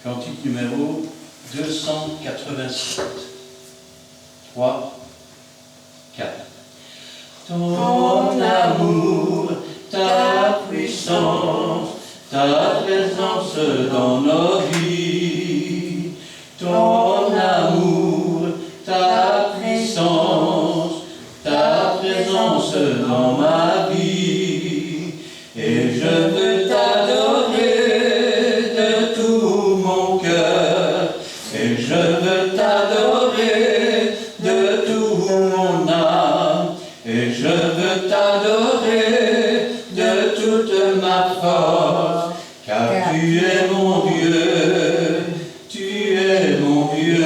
Cantique numéro 287. 3, 4. Ton amour, ta puissance, ta présence dans nos vies. Ton amour, ta puissance, ta présence dans ma vie. Et je veux t'adorer de tout mon cœur. Et je veux t'adorer de tout mon âme. Et je veux t'adorer de toute ma force. Car tu es mon Dieu, tu es mon Dieu.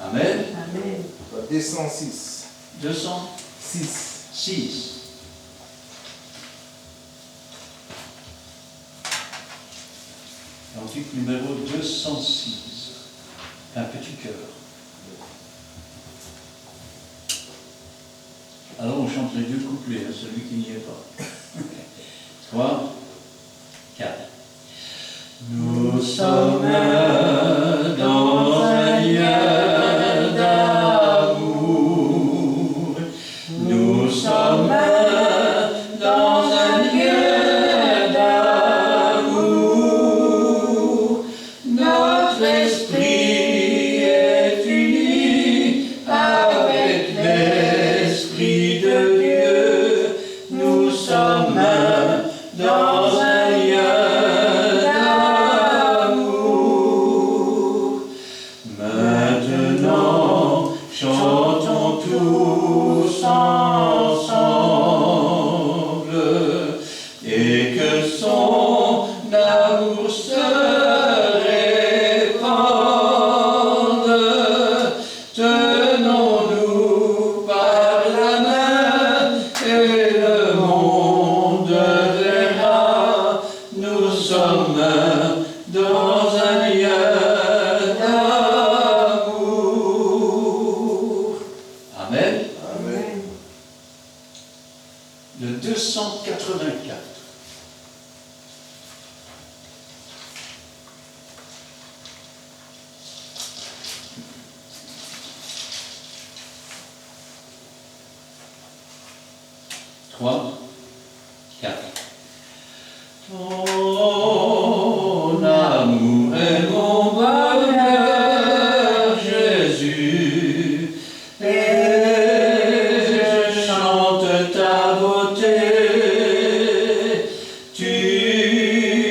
Amen. Amen. 206. 206. Cantique numéro 206. Un petit cœur. Alors on chante les deux couplets, hein, celui qui n'y est pas. 3, 4. Nous sommes dans un lien d'amour. Nous sommes dans un lien d'amour. Notre esprit est uni avec l'Esprit de Dieu. Nous sommes dans un lien d'amour. Maintenant, chantons tous ensemble et que son amour se répande. Tenons-nous par la main et le monde verra. Nous sommes dans un lien d'amour. Amen. Amen. Le 284. Trois, 4. Ton amour est mon bonheur, Jésus, et je chante ta beauté. Tu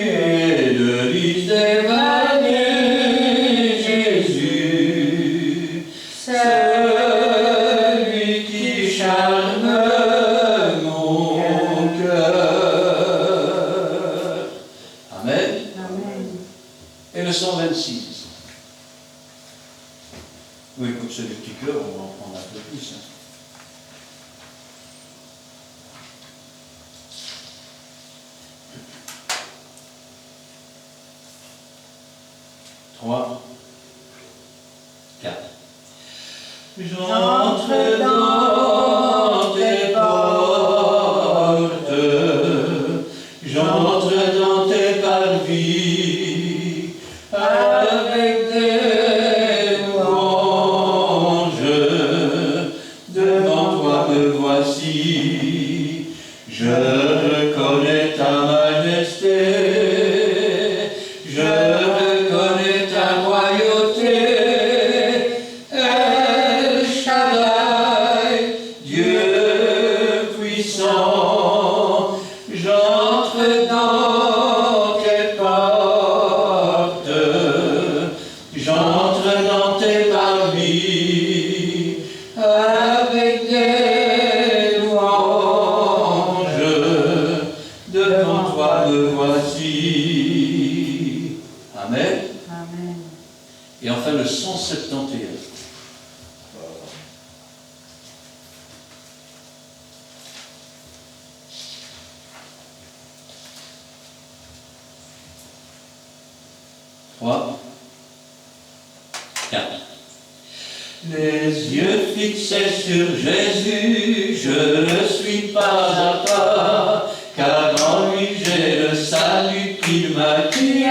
es le lys des vallées, Jésus, celui qui charme mon cœur. Amen. Amen. Et le 126. Oui, comme c'est des petits cœurs, on va en prendre un peu plus. 3, 4. J'entre dans tes portes, j'entre dans tes parvis, avec des louanges, devant toi me voici, je reconnais ta majesté, je reconnais ta royauté. El Shaddai, Dieu puissant, j'entre dans tes portes, j'entre dans tes parvis, avec des louanges, devant toi me voici. Amen. Amen. Et enfin le 171. Trois, 4. Les yeux fixés sur Jésus, je ne suis pas à part, car en lui j'ai le salut qu'il m'a acquis.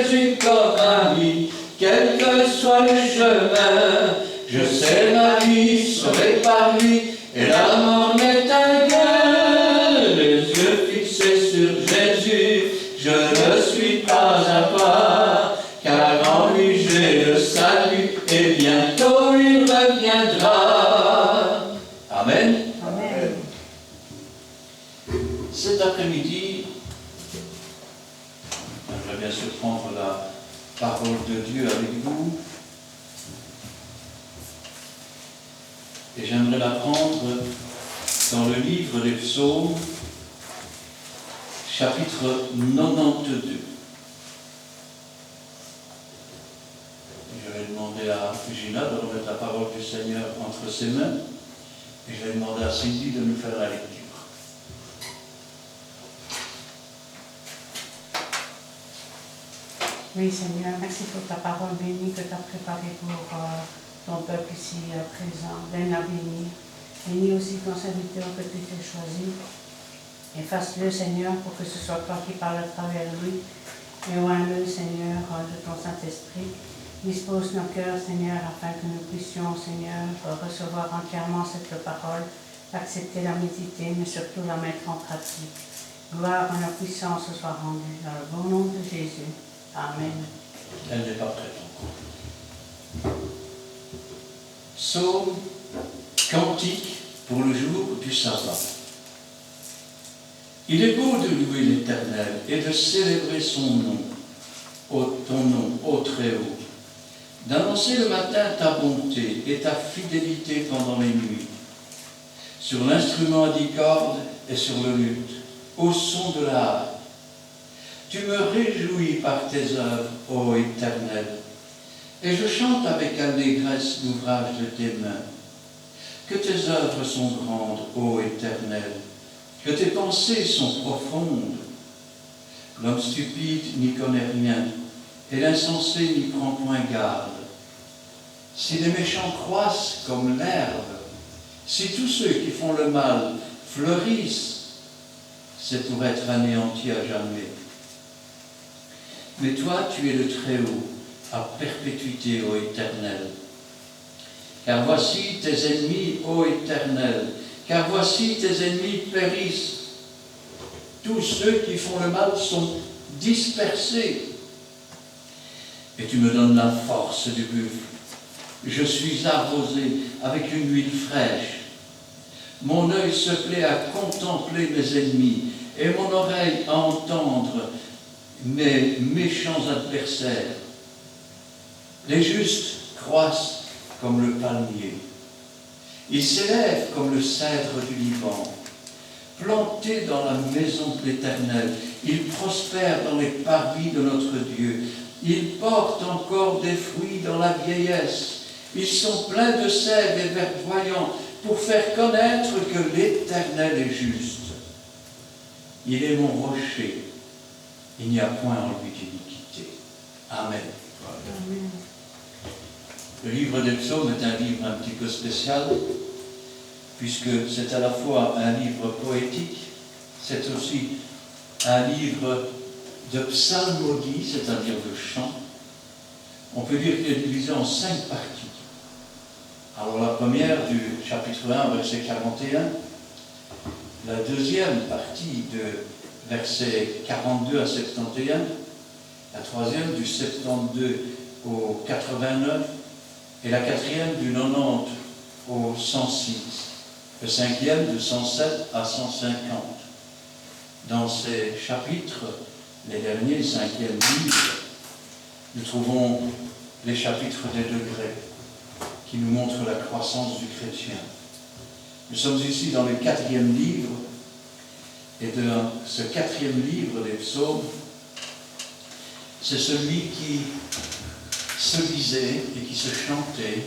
Jésus comme ami, quel que soit le chemin. Je sais ma vie sauvée par lui, et la mort m'est un gain. Les yeux fixés sur Jésus, je ne suis pas à part, car en lui j'ai le salut, et bientôt il reviendra. Amen. Amen. Cet après-midi, j'aimerais bien sûr prendre la parole de Dieu avec vous. Et j'aimerais la prendre dans le livre des Psaumes, chapitre 92. Je vais demander à Gina de remettre la parole du Seigneur entre ses mains. Et je vais demander à Cindy de nous faire la lecture. Oui, Seigneur, merci pour ta parole bénie que tu as préparée pour ton peuple ici présent. Viens la bénir. Bénis aussi ton serviteur que tu t'es choisi. Efface-le, Seigneur, pour que ce soit toi qui parles à travers lui. Et oins-le, Seigneur, de ton Saint-Esprit. Dispose nos cœurs, Seigneur, afin que nous puissions, Seigneur, recevoir entièrement cette parole, accepter la méditer, mais surtout la mettre en pratique. Gloire et la puissance soit rendue dans le bon nom de Jésus. Amen. Elle n'est pas prête encore. Psaume, cantique pour le jour du sabbat. Il est beau de louer l'Éternel et de célébrer son nom, ton nom, ô Très-Haut, d'annoncer le matin ta bonté et ta fidélité pendant les nuits, sur l'instrument à 10 cordes et sur le luth, au son de la harpe. Tu me réjouis par tes œuvres, ô Éternel, et je chante avec allégresse l'ouvrage de tes mains. Que tes œuvres sont grandes, ô Éternel, que tes pensées sont profondes. L'homme stupide n'y connaît rien, et l'insensé n'y prend point garde. Si les méchants croissent comme l'herbe, si tous ceux qui font le mal fleurissent, c'est pour être anéantis à jamais. Mais toi, tu es le Très-Haut, à perpétuité, ô Éternel. Car voici tes ennemis, ô Éternel, car voici tes ennemis périssent. Tous ceux qui font le mal sont dispersés. Et tu me donnes la force du buffle. Je suis arrosé avec une huile fraîche. Mon œil se plaît à contempler mes ennemis, et mon oreille à entendre mes méchants adversaires. Les justes croissent comme le palmier. Ils s'élèvent comme le cèdre du Liban. Plantés dans la maison de l'Éternel, ils prospèrent dans les parvis de notre Dieu. Ils portent encore des fruits dans la vieillesse. Ils sont pleins de sève et verdoyants pour faire connaître que l'Éternel est juste. Il est mon rocher. Il n'y a point en lui d'iniquité. Amen. Amen. Le livre des Psaumes est un livre un petit peu spécial, puisque c'est à la fois un livre poétique, c'est aussi un livre de psalmodie, c'est-à-dire de chant. On peut dire qu'il est divisé en 5 parties. Alors la première du chapitre 1, verset 41, la deuxième partie de versets 42 à 71, la troisième du 72 au 89, et la quatrième du 90 au 106, le cinquième de 107 à 150. Dans ces chapitres, les derniers, le 5e livre, nous trouvons les chapitres des degrés qui nous montrent la croissance du chrétien. Nous sommes ici dans le 4e livre, et de ce 4e livre des psaumes, c'est celui qui se lisait et qui se chantait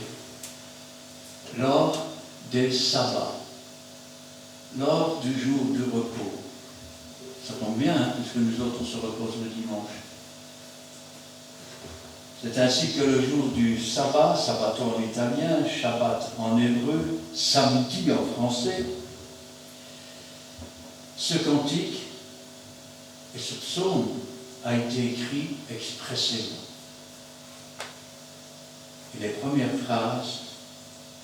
lors des sabbats, lors du jour du repos. Ça tombe bien, hein, puisque nous autres on se repose le dimanche. C'est ainsi que le jour du sabbat, sabbato en italien, shabbat en hébreu, samedi en français, ce cantique et ce psaume a été écrit expressément. Et les premières phrases,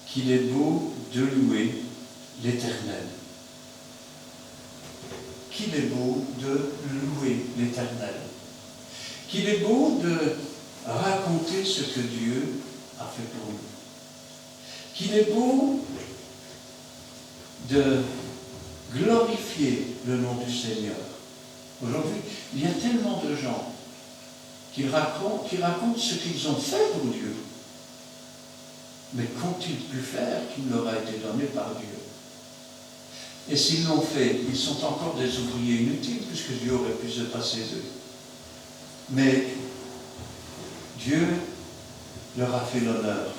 qu'il est beau de louer l'Éternel. Qu'il est beau de louer l'Éternel. Qu'il est beau de raconter ce que Dieu a fait pour nous. Qu'il est beau de glorifier le nom du Seigneur. Aujourd'hui, il y a tellement de gens qui racontent ce qu'ils ont fait pour Dieu. Mais qu'ont-ils pu faire qui leur a été donné par Dieu? Et s'ils l'ont fait, ils sont encore des ouvriers inutiles, puisque Dieu aurait pu se passer d'eux. Mais Dieu leur a fait l'honneur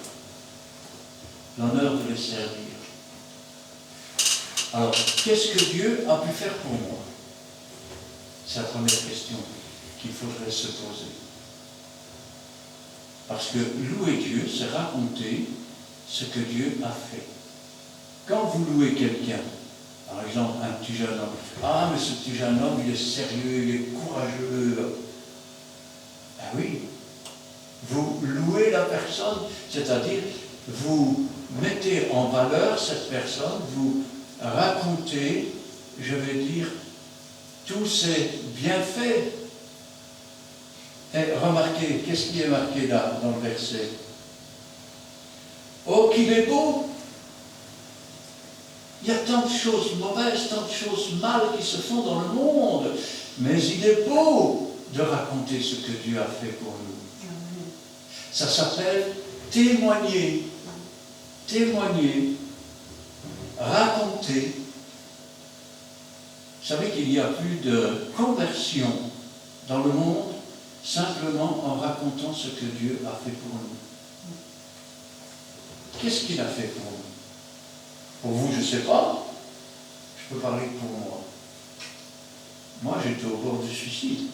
de les servir. Alors, qu'est-ce que Dieu a pu faire pour moi? C'est la première question qu'il faudrait se poser. Parce que louer Dieu, c'est raconter ce que Dieu a fait. Quand vous louez quelqu'un, par exemple un petit jeune homme, ah mais ce petit jeune homme, il est sérieux, il est courageux. Ben oui, vous louez la personne, c'est-à-dire vous mettez en valeur cette personne, vous racontez, je vais dire, tous ses bienfaits. Et remarquez, qu'est-ce qui est marqué là, dans le verset? Oh, qu'il est beau! Il y a tant de choses mauvaises, tant de choses mal qui se font dans le monde, mais il est beau de raconter ce que Dieu a fait pour nous. Ça s'appelle témoigner. Témoigner, raconter. Vous savez qu'il n'y a plus de conversion dans le monde simplement en racontant ce que Dieu a fait pour nous. Qu'est-ce qu'il a fait pour nous? Pour vous, je ne sais pas. Je peux parler pour moi. Moi, j'étais au bord du suicide.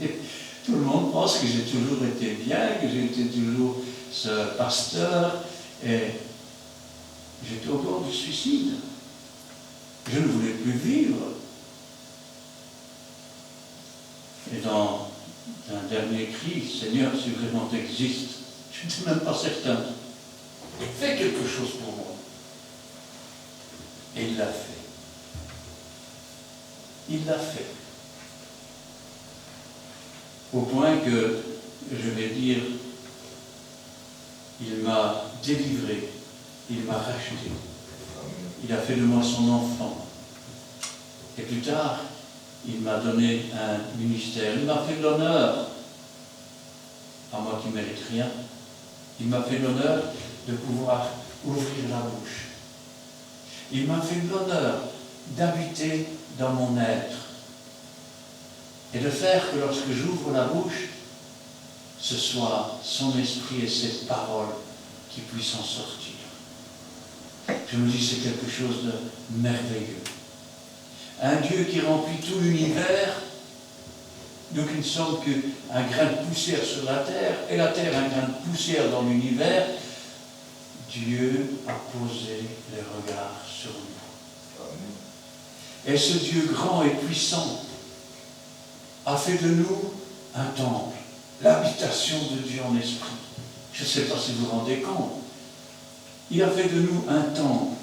Et tout le monde pense que j'ai toujours été bien, que j'ai été toujours ce pasteur. Et j'étais au bord du suicide. Je ne voulais plus vivre. Et dans un dernier cri, Seigneur, si vraiment tu existes, je n'étais même pas certain. Fais quelque chose pour moi. Et il l'a fait. Il l'a fait. Au point que, je vais dire, il m'a délivré, il m'a racheté. Il a fait de moi son enfant. Et plus tard, il m'a donné un ministère. Il m'a fait l'honneur, à moi qui ne mérite rien, il m'a fait l'honneur de pouvoir ouvrir la bouche. Il m'a fait l'honneur d'habiter dans mon être et de faire que lorsque j'ouvre la bouche, ce soit son esprit et ses paroles qui puissent en sortir. Je me dis, c'est quelque chose de merveilleux. Un Dieu qui remplit tout l'univers, nous qui ne sommes qu'un grain de poussière sur la terre, et la terre un grain de poussière dans l'univers, Dieu a posé les regards sur nous. Et ce Dieu grand et puissant a fait de nous un temple, l'habitation de Dieu en esprit. Je ne sais pas si vous vous rendez compte. Il a fait de nous un temple.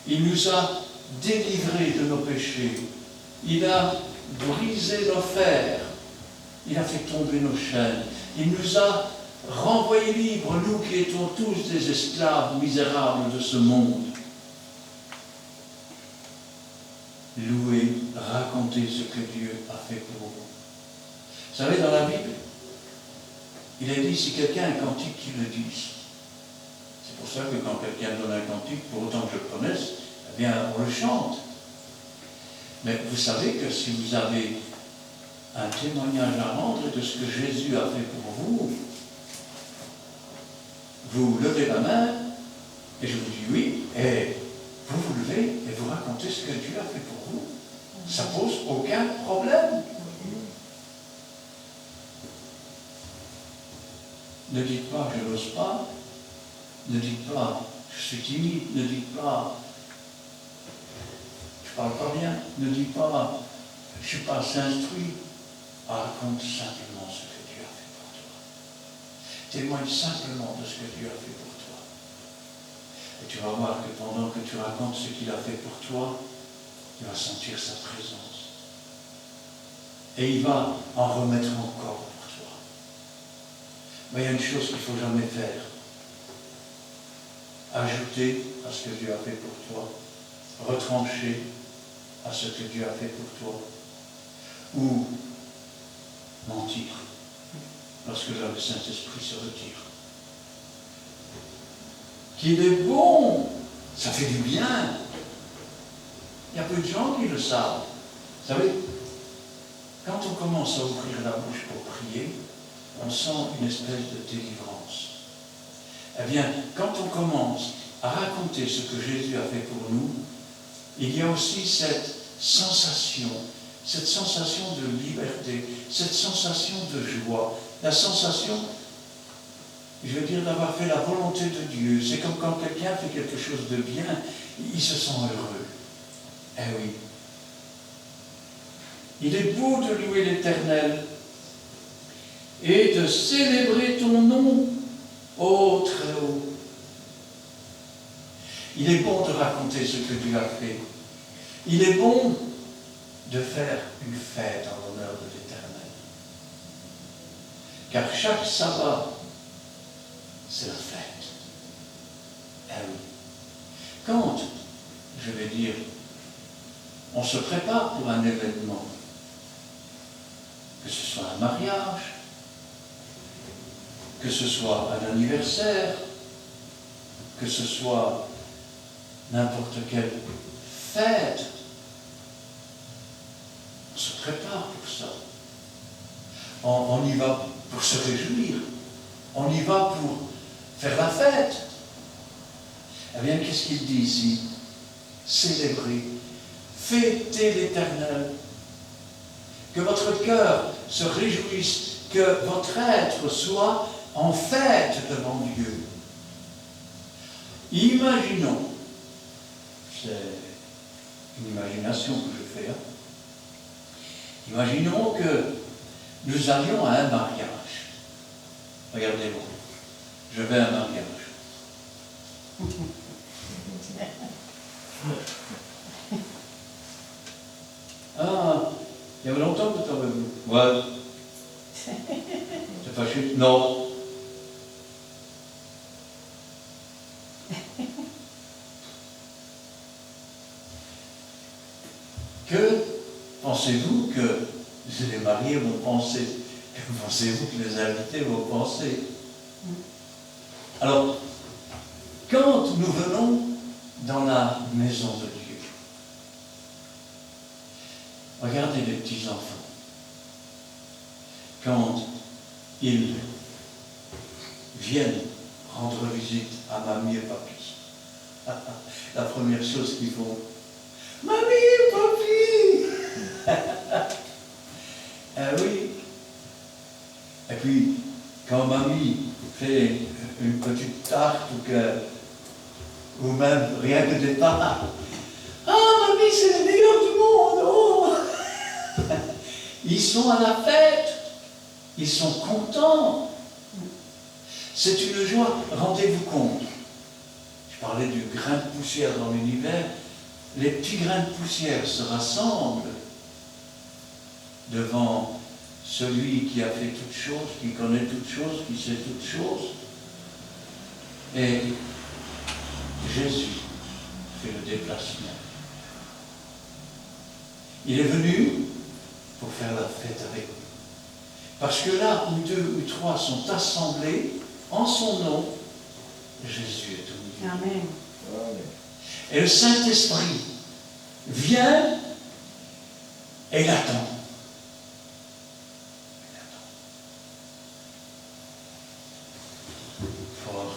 Il nous a délivrés de nos péchés. Il a brisé nos fers. Il a fait tomber nos chaînes. Il nous a renvoyés libres, nous qui étions tous des esclaves misérables de ce monde. Louer, raconter ce que Dieu a fait pour vous. Vous savez, dans la Bible, il est dit, si quelqu'un a un cantique, qu'il le dise. C'est pour ça que quand quelqu'un donne un cantique, pour autant que je le connaisse, eh bien, on le chante. Mais vous savez que si vous avez un témoignage à rendre de ce que Jésus a fait pour vous, vous levez la main, et je vous dis oui, et vous vous levez et vous racontez ce que Dieu a fait pour vous. Ça ne pose aucun problème. Ne dites pas, je n'ose pas. Ne dites pas, je suis timide. Ne dites pas, je ne parle pas bien. Ne dites pas, je ne suis pas assez instruit. Raconte simplement ce que Dieu a fait pour toi. Témoigne simplement de ce que Dieu a fait pour toi. Et tu vas voir que pendant que tu racontes ce qu'il a fait pour toi, tu vas sentir sa présence. Et il va en remettre encore pour toi. Mais il y a une chose qu'il ne faut jamais faire. Ajouter à ce que Dieu a fait pour toi. Retrancher à ce que Dieu a fait pour toi. Ou mentir lorsque le Saint-Esprit se retire. Qu'il est bon, ça fait du bien. Il y a peu de gens qui le savent. Vous savez, quand on commence à ouvrir la bouche pour prier, on sent une espèce de délivrance. Eh bien, quand on commence à raconter ce que Jésus a fait pour nous, il y a aussi cette sensation de liberté, cette sensation de joie, la sensation, je veux dire, d'avoir fait la volonté de Dieu. C'est comme quand quelqu'un fait quelque chose de bien, il se sent heureux. Eh oui. Il est beau de louer l'Éternel et de célébrer ton nom, ô Très-Haut. Il est bon de raconter ce que Dieu a fait. Il est bon de faire une fête en l'honneur de l'Éternel. Car chaque sabbat, c'est la fête. Eh oui. Quand, je vais dire, on se prépare pour un événement, que ce soit un mariage, que ce soit un anniversaire, que ce soit n'importe quelle fête, on se prépare pour ça. On y va pour se réjouir. On y va pour faire la fête. Eh bien, qu'est-ce qu'il dit ici? Célébrer, fêter l'Éternel. Que votre cœur se réjouisse, que votre être soit en fête devant Dieu. Imaginons, c'est une imagination que je fais, imaginons que nous allions à un mariage. Regardez-moi, je vais à un mariage. Ah, il y avait longtemps que tu avais vu. Ouais. C'est fâché? Non. Que pensez-vous que les mariés vont penser? Que pensez-vous que les invités vont penser? Alors, quand nous venons dans la maison de Dieu, regardez les petits-enfants. Quand ils viennent rendre visite à mamie et papy, la première chose qu'ils font, mamie et papy. Oui. Et puis, quand mamie fait une petite tarte ou même rien que des pâtes, ah mamie, c'est le meilleur du monde. Oh. Ils sont à la fête. Ils sont contents. C'est une joie. Rendez-vous compte. Je parlais du grain de poussière dans l'univers. Les petits grains de poussière se rassemblent devant celui qui a fait toutes choses, qui connaît toutes choses, qui sait toutes choses. Et Jésus fait le déplacement. Il est venu pour faire la fête avec nous. Parce que là où 2 ou 3 sont assemblés en son nom, Jésus est au milieu. Amen. Et le Saint-Esprit vient et il attend.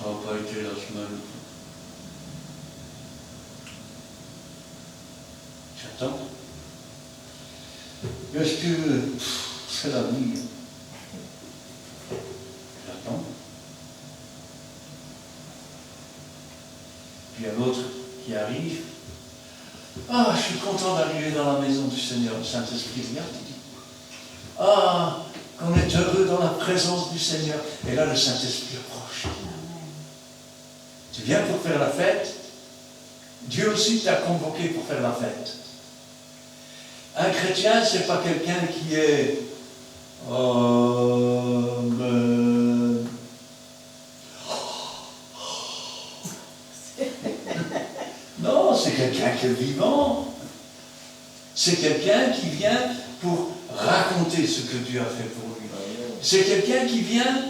Ça n'a pas été la semaine. J'attends. Est-ce que c'est la vie? J'attends. Puis il y a l'autre qui arrive. Ah, je suis content d'arriver dans la maison du Seigneur. Le Saint-Esprit regarde, il dit, ah, qu'on est heureux dans la présence du Seigneur. Et là, le Saint-Esprit approche. Tu viens pour faire la fête? Dieu aussi t'a convoqué pour faire la fête. Un chrétien, c'est pas quelqu'un qui est... Non, c'est quelqu'un qui est vivant. C'est quelqu'un qui vient pour raconter ce que Dieu a fait pour lui. C'est quelqu'un qui vient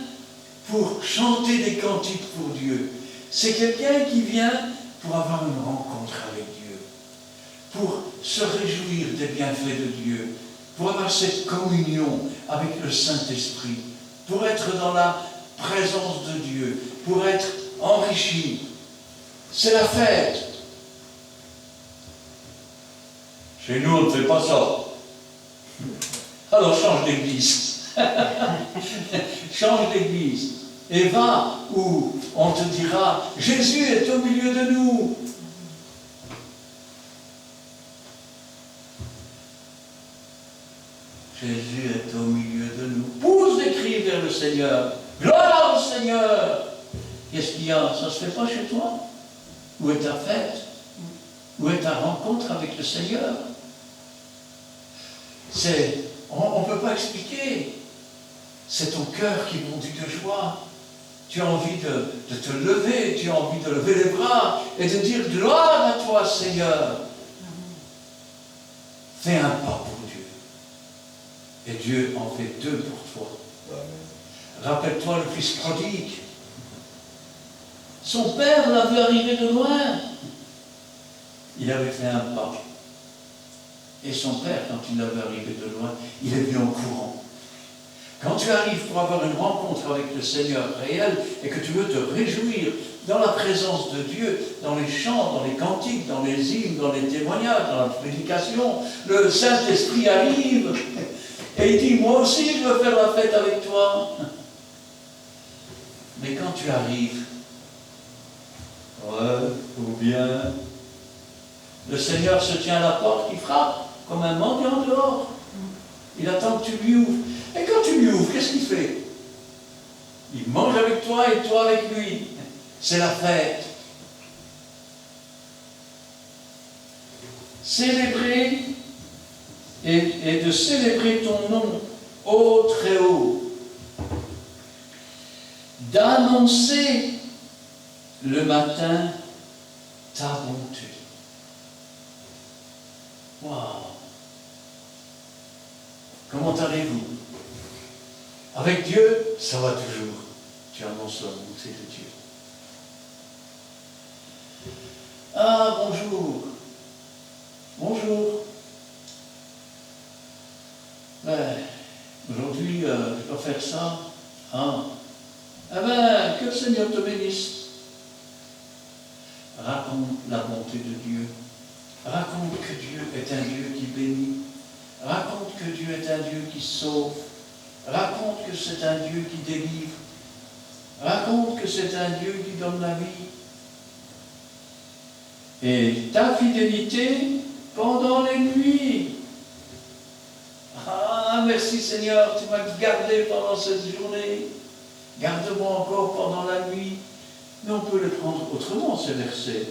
pour chanter des cantiques pour Dieu. C'est quelqu'un qui vient pour avoir une rencontre avec Dieu, pour se réjouir des bienfaits de Dieu, pour avoir cette communion avec le Saint-Esprit, pour être dans la présence de Dieu, pour être enrichi. C'est la fête. Chez nous, on ne fait pas ça. Alors change d'église. Change d'église. Et va où on te dira, Jésus est au milieu de nous. Jésus est au milieu de nous. Pousse des cris vers le Seigneur. Gloire au Seigneur. Qu'est-ce qu'il y a? Ça ne se fait pas chez toi? Où est ta fête? Où est ta rencontre avec le Seigneur? On ne peut pas expliquer. C'est ton cœur qui bondit de joie. Tu as envie de te lever, tu as envie de lever les bras et de dire gloire à toi, Seigneur. Fais un pas pour Dieu. Et Dieu en fait deux pour toi. Rappelle-toi le fils prodigue. Son père l'a vu arriver de loin. Il avait fait un pas. Et son père, quand il l'a vu arriver de loin, il est venu en courant. Quand tu arrives pour avoir une rencontre avec le Seigneur réel et que tu veux te réjouir dans la présence de Dieu, dans les chants, dans les cantiques, dans les hymnes, dans les témoignages, dans la prédication, le Saint-Esprit arrive et il dit, moi aussi je veux faire la fête avec toi. Mais quand tu arrives, ouais, ou bien, le Seigneur se tient à la porte, il frappe comme un mendiant dehors. Il attend que tu lui ouvres. Et quand tu lui ouvres, qu'est-ce qu'il fait? Il mange avec toi et toi avec lui. C'est la fête. Célébrer et de célébrer ton nom, ô très haut. D'annoncer le matin ta bonté. Waouh! Comment allez-vous? Avec Dieu, ça va toujours. Tu annonces la bonté de Dieu. Ah, bonjour. Bonjour. Ben, aujourd'hui, je dois faire ça. Ah. Eh bien, que le Seigneur te bénisse. Raconte la bonté de Dieu. Raconte que Dieu est un Dieu qui bénit. Raconte que Dieu est un Dieu qui sauve. Raconte que c'est un Dieu qui délivre. Raconte que c'est un Dieu qui donne la vie. Et ta fidélité pendant les nuits. Ah, merci Seigneur, tu m'as gardé pendant cette journée. Garde-moi encore pendant la nuit. Mais on peut les prendre autrement, ces versets.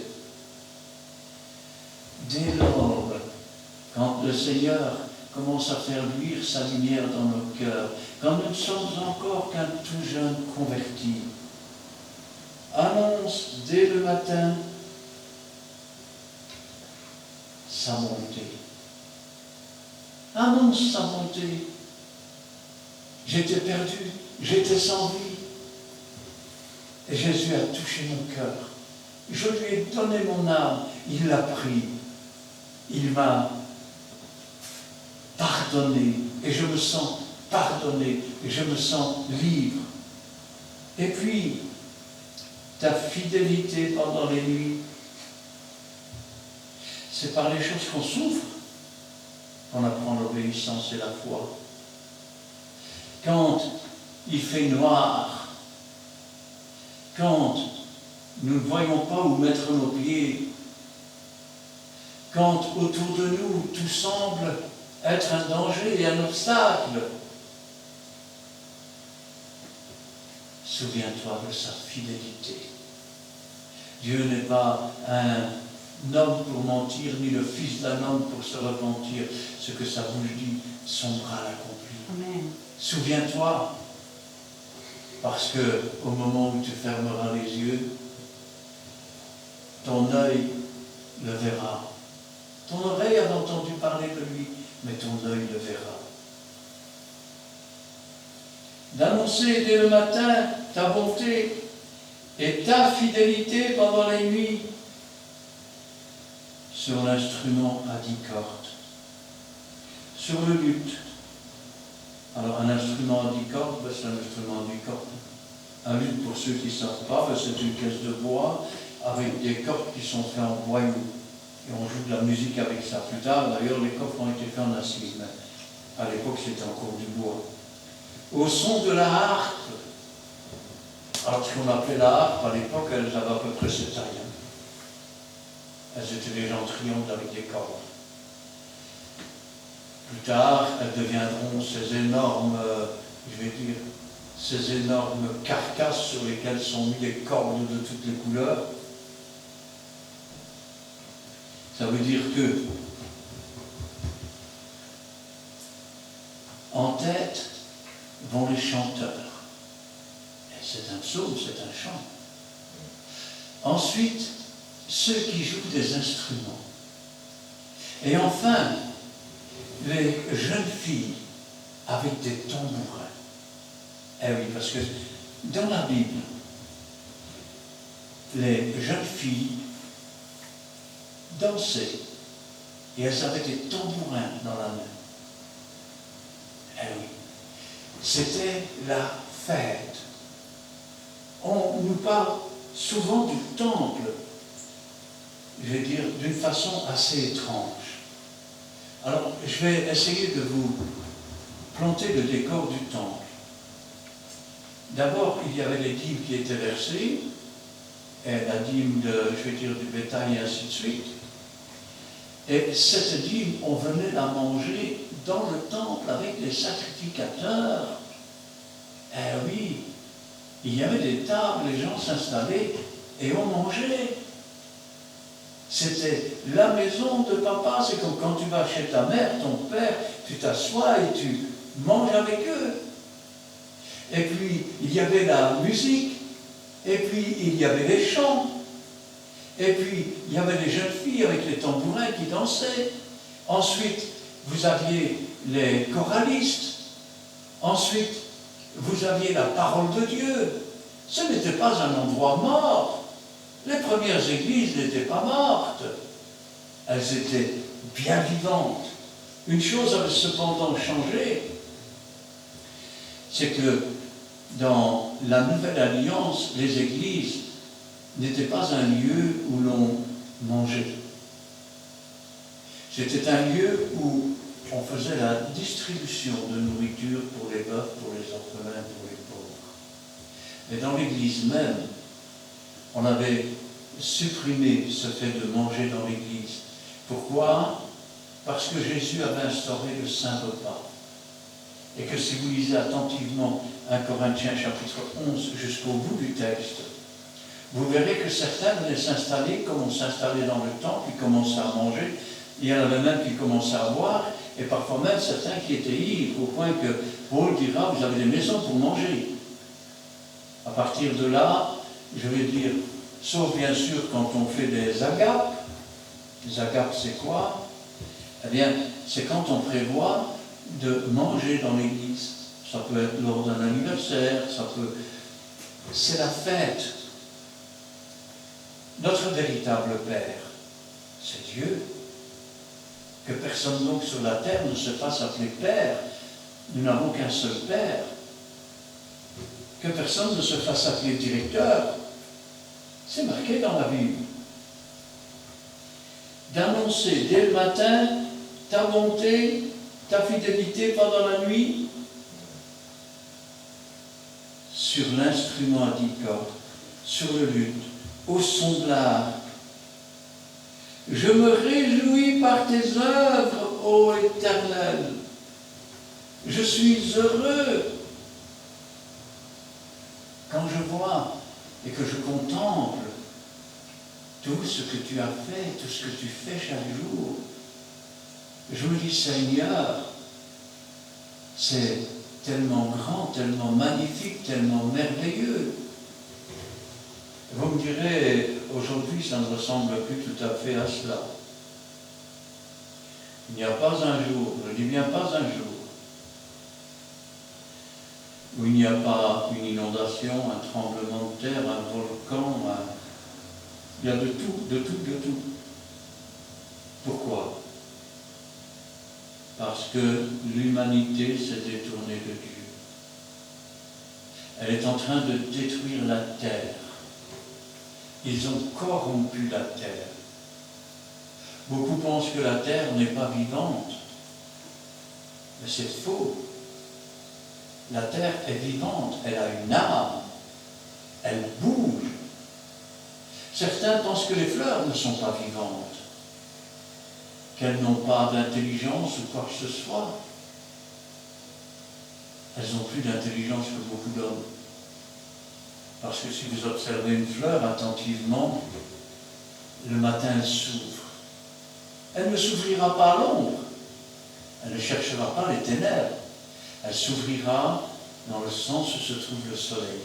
Dès lors, quand le Seigneur commence à faire luire sa lumière dans nos cœurs, quand nous ne sommes encore qu'un tout jeune converti, annonce dès le matin sa bonté. Annonce sa bonté. J'étais perdu, j'étais sans vie. Et Jésus a touché mon cœur. Je lui ai donné mon âme, il l'a pris. Il m'a pardonné, et je me sens pardonné, et je me sens libre. Et puis, ta fidélité pendant les nuits, c'est par les choses qu'on souffre qu'on apprend l'obéissance et la foi. Quand il fait noir, quand nous ne voyons pas où mettre nos pieds, quand autour de nous tout semble être un danger et un obstacle. Souviens-toi de sa fidélité. Dieu n'est pas un homme pour mentir, ni le fils d'un homme pour se repentir. Ce que sa bouche dit, son bras l'accomplit. Amen. Souviens-toi, parce que au moment où tu fermeras les yeux, ton œil le verra. Ton oreille a entendu parler de lui, mais ton œil le verra. D'annoncer dès le matin ta bonté et ta fidélité pendant les nuits sur l'instrument à 10 cordes, sur le luth. Alors un instrument à 10 cordes, c'est un instrument à 10 cordes. Un luth, pour ceux qui ne savent pas, c'est une caisse de bois avec des cordes qui sont faites en boyau. Et on joue de la musique avec ça. Plus tard, d'ailleurs, les coffres ont été faits en acier. Mais à l'époque, c'était encore du bois. Au son de la harpe. Alors, ce qu'on appelait la harpe, à l'époque, elles avaient à peu près cette taille. Elles étaient des gens triangles avec des cordes. Plus tard, elles deviendront ces énormes, ces énormes carcasses sur lesquelles sont mis les cordes de toutes les couleurs. Ça veut dire que, en tête, vont les chanteurs. Et c'est un psaume, c'est un chant. Ensuite, ceux qui jouent des instruments. Et enfin, les jeunes filles avec des tambourins. Eh oui, parce que dans la Bible, les jeunes filles dansaient et elles avaient des tambourins dans la main. Eh oui, c'était la fête. On nous parle souvent du temple, je vais dire, d'une façon assez étrange. Alors, je vais essayer de vous planter le décor du temple. D'abord, il y avait les dîmes qui étaient versées, et la dîme du bétail et ainsi de suite. Et cette dîme, on venait la manger dans le temple avec les sacrificateurs. Eh oui, il y avait des tables, les gens s'installaient et on mangeait. C'était la maison de papa, c'est comme quand tu vas chez ta mère, ton père, tu t'assois et tu manges avec eux. Et puis, il y avait la musique, et puis il y avait les chants, et puis il y avait les jeunes filles avec les tambourins qui dansaient. Ensuite, vous aviez les choralistes. Ensuite, vous aviez la parole de Dieu. Ce n'était pas un endroit mort. Les premières églises n'étaient pas mortes. Elles étaient bien vivantes. Une chose avait cependant changé, c'est que dans la Nouvelle Alliance, les églises n'étaient pas un lieu où l'on mangeait. C'était un lieu où on faisait la distribution de nourriture pour les veufs, pour les orphelins, pour les pauvres. Et dans l'église même, on avait supprimé ce fait de manger dans l'église. Pourquoi? Parce que Jésus avait instauré le Saint Repas. Et que si vous lisez attentivement 1 Corinthiens chapitre 11 jusqu'au bout du texte, vous verrez que certains venaient s'installer comme on s'installait dans le temple, ils commençaient à manger, il y en avait même qui commençaient à boire, et parfois même certains qui étaient ivres, au point que Paul dira, vous avez des maisons pour manger. À partir de là, je vais dire, sauf bien sûr quand on fait des agapes. Les agapes, c'est quoi? Eh bien, c'est quand on prévoit de manger dans l'église. Ça peut être lors d'un anniversaire, ça peut... C'est la fête. Notre véritable Père, c'est Dieu. Que personne donc sur la terre ne se fasse appeler Père. Nous n'avons qu'un seul Père. Que personne ne se fasse appeler directeur. C'est marqué dans la Bible. D'annoncer dès le matin ta bonté, ta fidélité pendant la nuit, sur l'instrument à 10 cordes, sur le luth, au son de la harpe. Je me réjouis par tes œuvres, ô Éternel. Je suis heureux quand je vois et que je contemple tout ce que tu as fait, tout ce que tu fais chaque jour. Je me dis, Seigneur, c'est tellement grand, tellement magnifique, tellement merveilleux. Vous me direz, aujourd'hui, ça ne ressemble plus tout à fait à cela. Il n'y a pas un jour, je dis bien pas un jour, où il n'y a pas une inondation, un tremblement de terre, un volcan, il y a de tout, de tout, de tout. Pourquoi? Parce que l'humanité s'est détournée de Dieu. Elle est en train de détruire la terre. Ils ont corrompu la terre. Beaucoup pensent que la terre n'est pas vivante. Mais c'est faux. La terre est vivante, elle a une âme, elle bouge. Certains pensent que les fleurs ne sont pas vivantes, qu'elles n'ont pas d'intelligence ou quoi que ce soit. Elles n'ont plus d'intelligence que beaucoup d'hommes. Parce que si vous observez une fleur attentivement, le matin elle s'ouvre. Elle ne s'ouvrira pas à l'ombre. Elle ne cherchera pas les ténèbres. Elle s'ouvrira dans le sens où se trouve le soleil.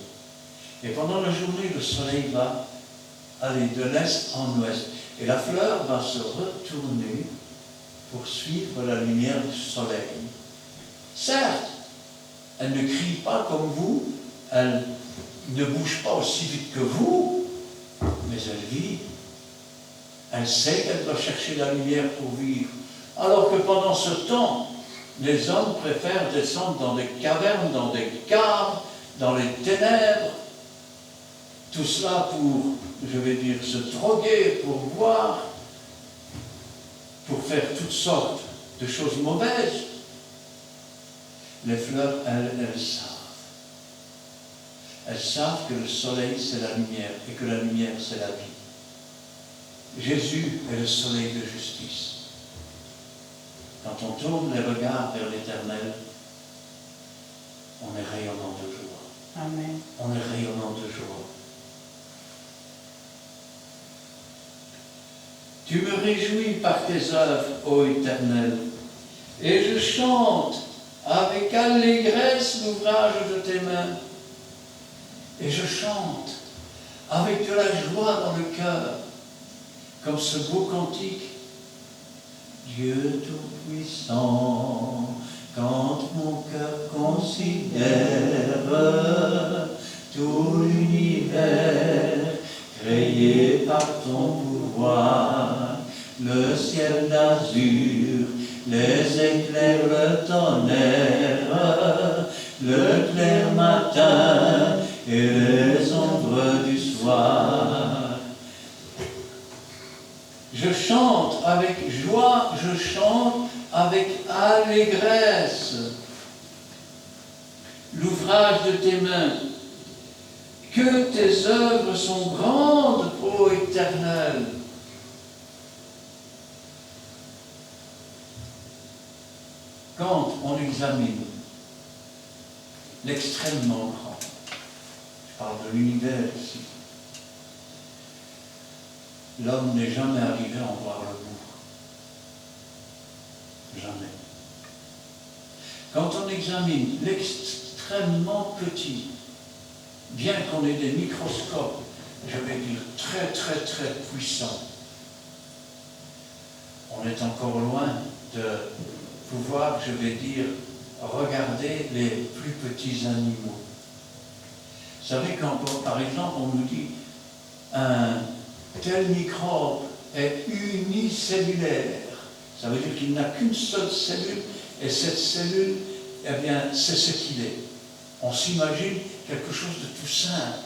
Et pendant la journée, le soleil va aller de l'est en ouest. Et la fleur va se retourner pour suivre la lumière du soleil. Certes, elle ne crie pas comme vous, elle ne bouge pas aussi vite que vous, mais elle vit. Elle sait qu'elle doit chercher la lumière pour vivre. Alors que pendant ce temps, les hommes préfèrent descendre dans des cavernes, dans des caves, dans les ténèbres. Tout cela pour, je vais dire, se droguer, pour boire, pour faire toutes sortes de choses mauvaises. Les fleurs, elles savent. Elles savent que le soleil, c'est la lumière, et que la lumière, c'est la vie. Jésus est le soleil de justice. Quand on tourne les regards vers l'Éternel, on est rayonnant de joie. Amen. On est rayonnant de joie. Tu me réjouis par tes œuvres, ô Éternel, et je chante avec allégresse l'ouvrage de tes mains. Et je chante avec de la joie dans le cœur, comme ce beau cantique. Dieu Tout-Puissant, quand mon cœur considère tout l'univers créé par ton pouvoir, le ciel d'azur, les éclairs, le tonnerre, le clair matin et les ombres du soir. Je chante avec joie, je chante avec allégresse l'ouvrage de tes mains. Que tes œuvres sont grandes, ô Éternel. Quand on examine l'extrêmement grand, je parle de l'univers ici, l'homme n'est jamais arrivé à en voir le bout. Jamais. Quand on examine l'extrêmement petit, bien qu'on ait des microscopes, je vais dire très très très puissants, on est encore loin de pouvoir, je vais dire, regarder les plus petits animaux. Vous savez, quand par exemple on nous dit un tel microbe est unicellulaire, ça veut dire qu'il n'a qu'une seule cellule, et cette cellule, eh bien, c'est ce qu'il est. On s'imagine quelque chose de tout simple.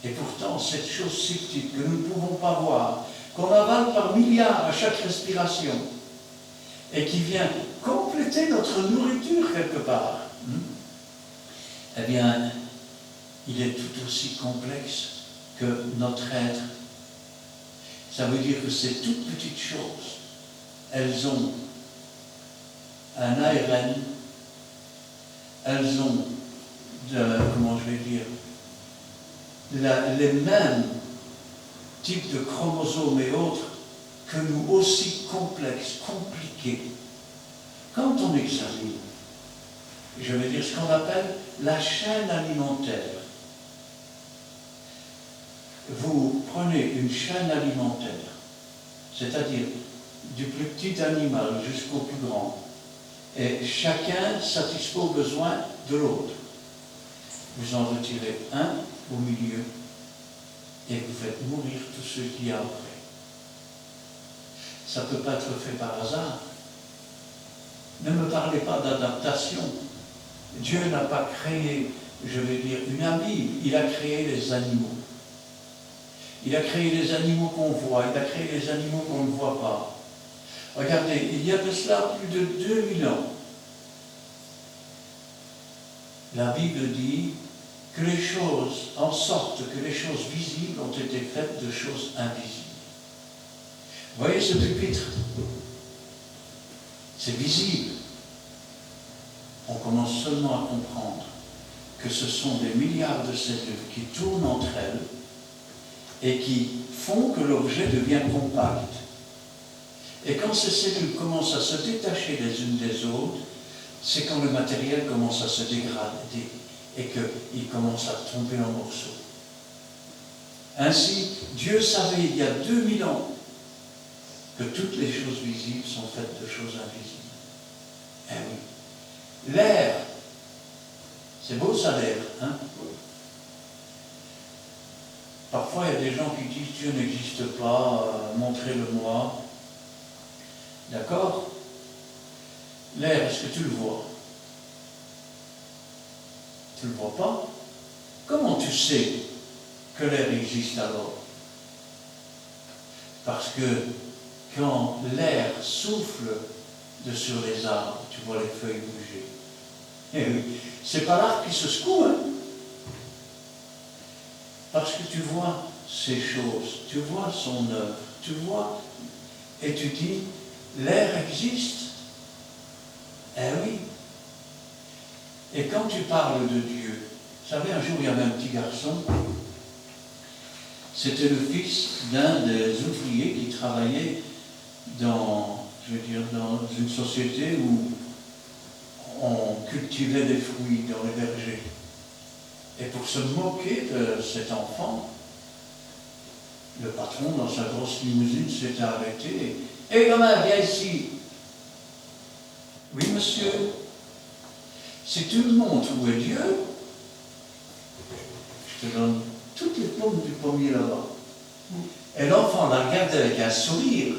Et pourtant, cette chose si petite que nous ne pouvons pas voir, qu'on avale par milliards à chaque respiration, et qui vient compléter notre nourriture quelque part, eh bien, il est tout aussi complexe que notre être. Ça veut dire que ces toutes petites choses, elles ont un ARN, elles ont, comment je vais dire, les mêmes types de chromosomes et autres que nous, aussi complexes, compliqués. Quand on examine, je vais dire ce qu'on appelle la chaîne alimentaire. Vous prenez une chaîne alimentaire, c'est-à-dire du plus petit animal jusqu'au plus grand, et chacun satisfait aux besoins de l'autre. Vous en retirez un au milieu et vous faites mourir tous ceux qu'il y a après. Ça ne peut pas être fait par hasard. Ne me parlez pas d'adaptation. Dieu n'a pas créé, je vais dire, une amoeba, il a créé les animaux. Il a créé les animaux qu'on voit, il a créé les animaux qu'on ne voit pas. Regardez, il y a de cela plus de 2000 ans. La Bible dit que les choses, en sorte que les choses visibles ont été faites de choses invisibles. Vous voyez ce pupitre? C'est visible. On commence seulement à comprendre que ce sont des milliards de cellules qui tournent entre elles et qui font que l'objet devient compact. Et quand ces cellules commencent à se détacher les unes des autres, c'est quand le matériel commence à se dégrader et qu'il commence à tomber en morceaux. Ainsi, Dieu savait il y a 2000 ans que toutes les choses visibles sont faites de choses invisibles. Eh oui. L'air, c'est beau ça l'air, hein? Parfois il y a des gens qui disent Dieu n'existe pas, montrez-le-moi. D'accord? L'air, est-ce que tu le vois? Tu ne le vois pas? Comment tu sais que l'air existe alors? Parce que quand l'air souffle sur les arbres, tu vois les feuilles bouger. Eh oui, c'est pas l'arbre qui se secoue, hein? Parce que tu vois ces choses, tu vois son œuvre, tu vois, et tu dis, l'air existe. Eh oui. Et quand tu parles de Dieu, vous savez, un jour il y avait un petit garçon, c'était le fils d'un des ouvriers qui travaillait dans une société où on cultivait des fruits dans les vergers. Et pour se moquer de cet enfant, le patron, dans sa grosse limousine, s'était arrêté. « Hé gamin, viens ici !»« Oui, monsieur. Si tu me montres où est Dieu, je te donne toutes les pommes du pommier là-bas. » Et l'enfant la regardait avec un sourire.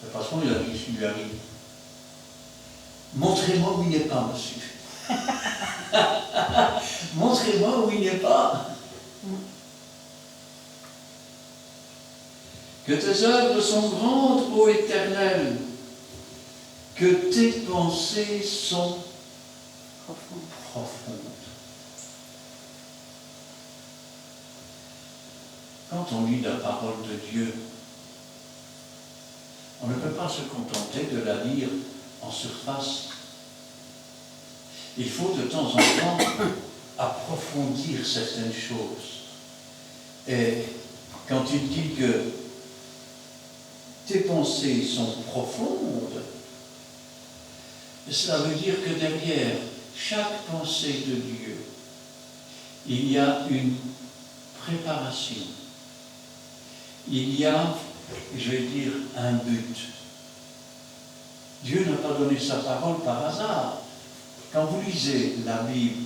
Le patron, il a dit, il lui a dit, « Montrez-moi où il n'est pas, monsieur. » Montrez-moi où il n'est pas. Que tes œuvres sont grandes, ô Éternel, que tes pensées sont profondes. Quand on lit la parole de Dieu, on ne peut pas se contenter de la lire en surface. Il faut de temps en temps approfondir certaines choses. Et quand il dit que tes pensées sont profondes, cela veut dire que derrière chaque pensée de Dieu, il y a une préparation. Il y a, je vais dire, un but. Dieu n'a pas donné sa parole par hasard. Quand vous lisez la Bible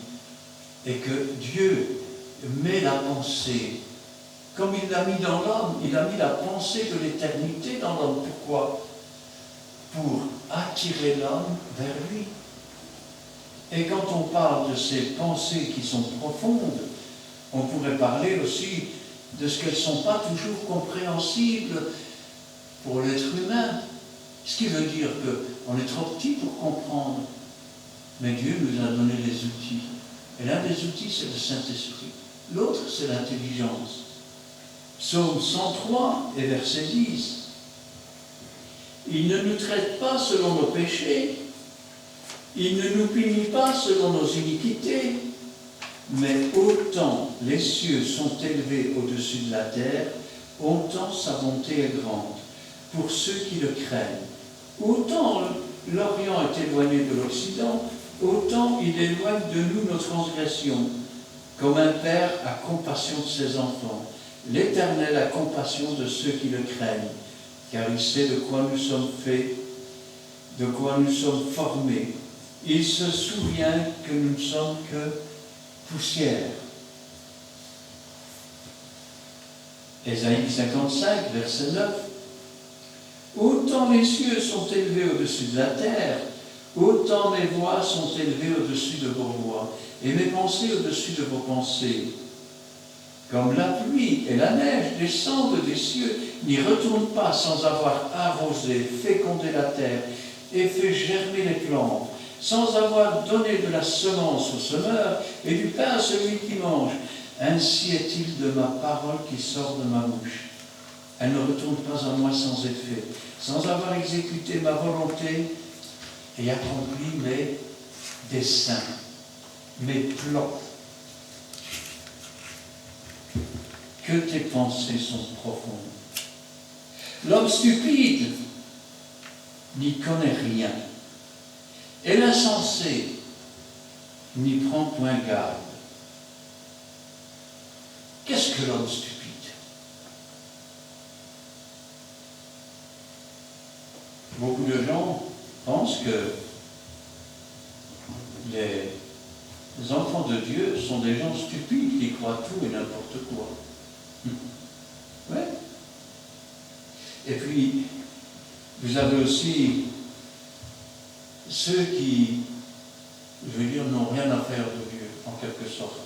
et que Dieu met la pensée, comme il l'a mis dans l'homme, il a mis la pensée de l'éternité dans l'homme. Pourquoi? Pour attirer l'homme vers lui. Et quand on parle de ces pensées qui sont profondes, on pourrait parler aussi de ce qu'elles ne sont pas toujours compréhensibles pour l'être humain. Ce qui veut dire qu'on est trop petit pour comprendre. Mais Dieu nous a donné les outils. Et l'un des outils, c'est le Saint-Esprit. L'autre, c'est l'intelligence. Psaume 103 et verset 10. Il ne nous traite pas selon nos péchés, il ne nous punit pas selon nos iniquités, mais autant les cieux sont élevés au-dessus de la terre, autant sa bonté est grande pour ceux qui le craignent. Autant l'Orient est éloigné de l'Occident, autant il éloigne de nous nos transgressions. Comme un père a compassion de ses enfants, l'Éternel a compassion de ceux qui le craignent, car il sait de quoi nous sommes faits, de quoi nous sommes formés. Il se souvient que nous ne sommes que poussière. Ésaïe 55, verset 9. Autant les cieux sont élevés au-dessus de la terre, autant mes voix sont élevées au-dessus de vos voix, et mes pensées au-dessus de vos pensées. Comme la pluie et la neige descendent des cieux, n'y retournent pas sans avoir arrosé, fécondé la terre et fait germer les plantes, sans avoir donné de la semence au semeur et du pain à celui qui mange. Ainsi est-il de ma parole qui sort de ma bouche. Elle ne retourne pas à moi sans effet, sans avoir exécuté ma volonté et accompli mes desseins, mes plans. Que tes pensées sont profondes. L'homme stupide n'y connaît rien, et l'insensé n'y prend point garde. Qu'est-ce que l'homme stupide? Beaucoup de gens pensent que les enfants de Dieu sont des gens stupides qui croient tout et n'importe quoi. Oui. Et puis, vous avez aussi ceux qui, je veux dire, n'ont rien à faire de Dieu, en quelque sorte.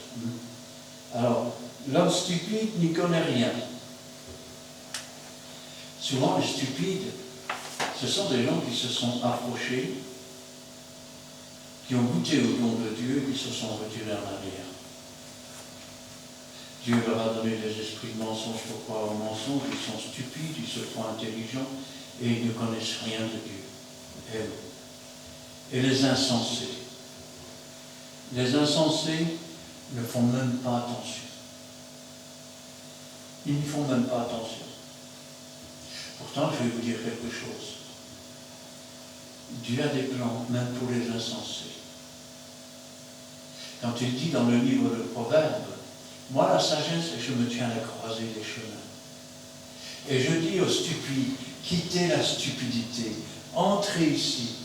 Alors, l'homme stupide n'y connaît rien. Souvent, les stupides, ce sont des gens qui se sont approchés, qui ont goûté au don de Dieu et qui se sont retirés en arrière. Dieu leur a donné des esprits de mensonge pour croire au mensonge, ils sont stupides, ils se croient intelligents et ils ne connaissent rien de Dieu. Et les insensés. Les insensés ne font même pas attention. Ils n'y font même pas attention. Pourtant, je vais vous dire quelque chose. Dieu a des plans, même pour les insensés. Quand il dit dans le livre de Proverbes, moi la sagesse, je me tiens à la croisée des chemins. Et je dis aux stupides, quittez la stupidité, entrez ici.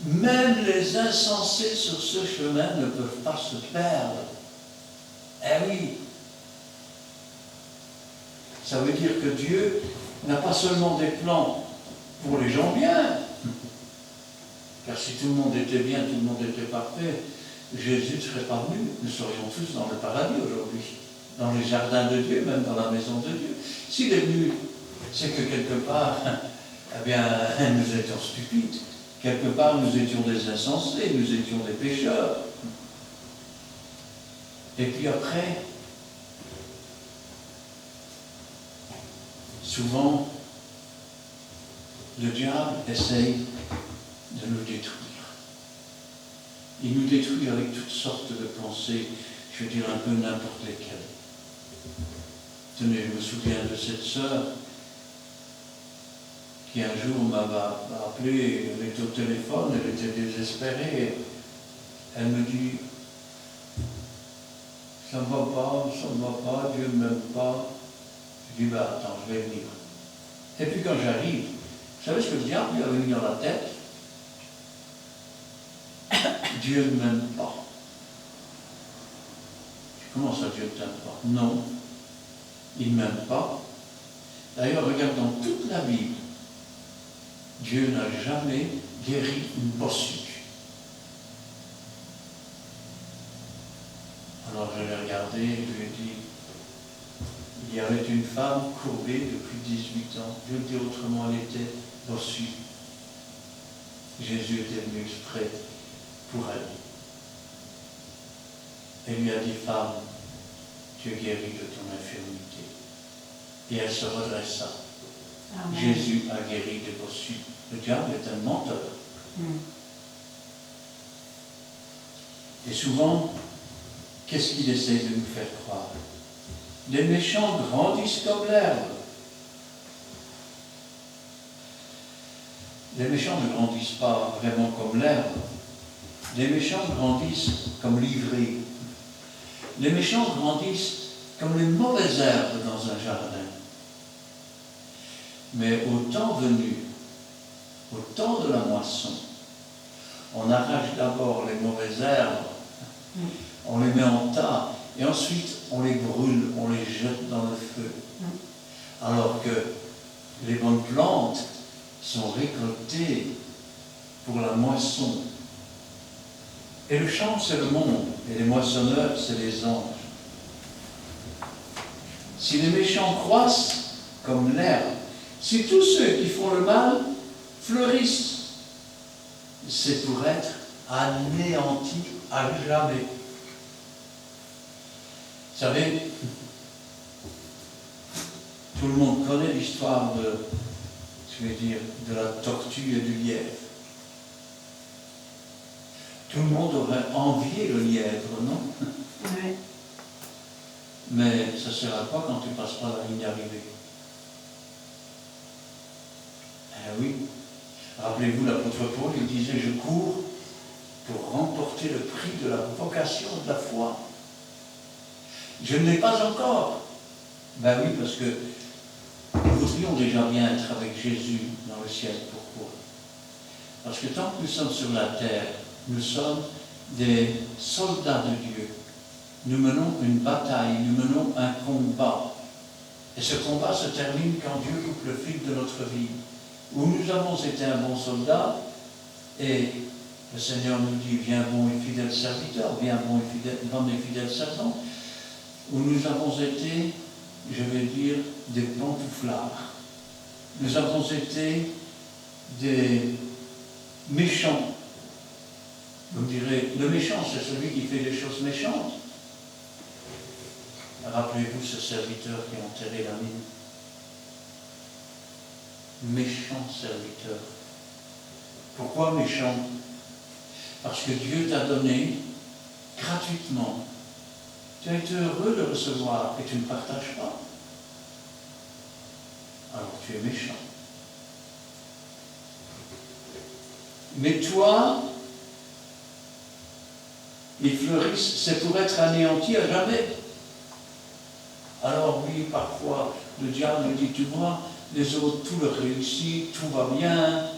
Même les insensés sur ce chemin ne peuvent pas se perdre. Eh oui. Ça veut dire que Dieu n'a pas seulement des plans pour les gens bien. Car si tout le monde était bien, tout le monde était parfait, Jésus ne serait pas venu. Nous serions tous dans le paradis aujourd'hui, dans les jardins de Dieu, même dans la maison de Dieu. S'il est venu, c'est que quelque part, eh bien, nous étions stupides. Quelque part, nous étions des insensés, nous étions des pécheurs. Et puis après, souvent, le diable essaye de nous détruire. Il nous détruit avec toutes sortes de pensées, je veux dire un peu n'importe lesquelles. Tenez, je me souviens de cette sœur qui un jour m'avait appelé, elle était au téléphone, elle était désespérée. Elle me dit, ça ne va pas, Dieu ne m'aime pas. Je dis, bah attends, je vais venir. Et puis quand j'arrive, vous savez ce que le diable lui avait mis dans la tête? Dieu ne m'aime pas. Comment ça, Dieu ne t'aime pas? Non, il ne m'aime pas. D'ailleurs, regarde dans toute la Bible, Dieu n'a jamais guéri une bossue. Alors je l'ai regardé, je lui ai dit, il y avait une femme courbée depuis 18 ans. Je le dis autrement, elle était bossue. Jésus était venu exprès pour elle. Et lui a dit, femme, tu es guérie de ton infirmité. Et elle se redressa. Amen. Jésus a guéri des bossus. Le diable est un menteur. Et souvent, qu'est-ce qu'il essaie de nous faire croire? Les méchants grandissent comme l'herbe. Les méchants ne grandissent pas vraiment comme l'herbe. Les méchants grandissent comme l'ivraie. Les méchants grandissent comme les mauvaises herbes dans un jardin. Mais au temps venu, au temps de la moisson, on arrache d'abord les mauvaises herbes, on les met en tas, et ensuite on les brûle, on les jette dans le feu. Alors que les bonnes plantes sont récoltées pour la moisson. Et le champ, c'est le monde, et les moissonneurs, c'est les anges. Si les méchants croissent comme l'herbe, si tous ceux qui font le mal fleurissent, c'est pour être anéantis à jamais. Vous savez, tout le monde connaît l'histoire de la tortue et du lièvre. Tout le monde aurait envié le lièvre, non? Oui. Mais ça ne sert à quoi quand tu passeras la ligne d'arrivée? Eh oui. Rappelez-vous, l'apôtre Paul, il disait, je cours pour remporter le prix de la vocation de la foi. Je ne l'ai pas encore. Ben oui, parce que nous voudrions déjà bien être avec Jésus dans le ciel. Pourquoi? Parce que tant que nous sommes sur la terre, nous sommes des soldats de Dieu. Nous menons une bataille, nous menons un combat. Et ce combat se termine quand Dieu coupe le fil de notre vie. Où nous avons été un bon soldat, et le Seigneur nous dit, viens bon et fidèle serviteur, viens bon et fidèle servant. Où nous avons été, je vais dire, des pantouflards. Nous avons été des méchants. Vous me direz, le méchant, c'est celui qui fait des choses méchantes. Rappelez-vous ce serviteur qui a enterré la mine. Méchant serviteur. Pourquoi méchant? Parce que Dieu t'a donné gratuitement. Tu as été heureux de recevoir et tu ne partages pas. Alors tu es méchant. Mais toi, ils fleurissent, c'est pour être anéantis à jamais. Alors oui, parfois, le diable me dit, tu vois, les autres, tout leur réussit, tout va bien.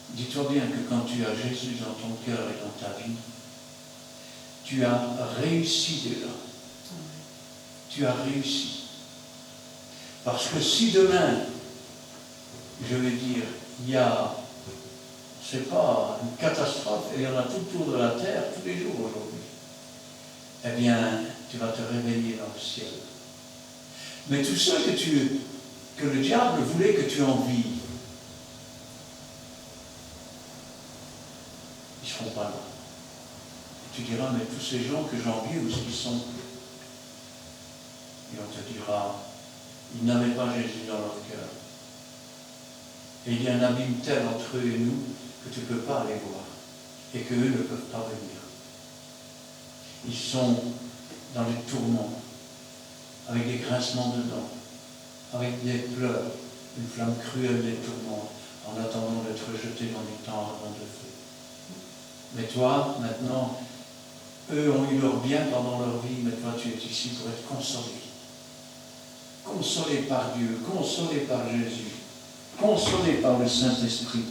Dis-toi bien que quand tu as Jésus dans ton cœur et dans ta vie, tu as réussi déjà. Tu as réussi. Parce que si demain, je vais dire, il y a, je ne sais pas, une catastrophe, et il y en a tout autour de la terre, tous les jours aujourd'hui, eh bien, tu vas te réveiller dans le ciel. Mais tous ceux que le diable voulait que tu envies, ils ne seront pas là. Et tu diras, mais tous ces gens que j'envie, où est-ce qu'ils sont? Et on te dira, ils n'avaient pas Jésus dans leur cœur. Et il y a un abîme tel entre eux et nous que tu ne peux pas aller voir. Et qu'eux ne peuvent pas venir. Ils sont dans les tourments, avec des grincements de dents, avec des pleurs, une flamme cruelle des tourments, en attendant d'être jetés dans les temps ardents de feu. Mais toi, maintenant, eux ont eu leur bien pendant leur vie, mais toi tu es ici pour être consolé. Consolé par Dieu, consolé par Jésus, consolé par le Saint-Esprit.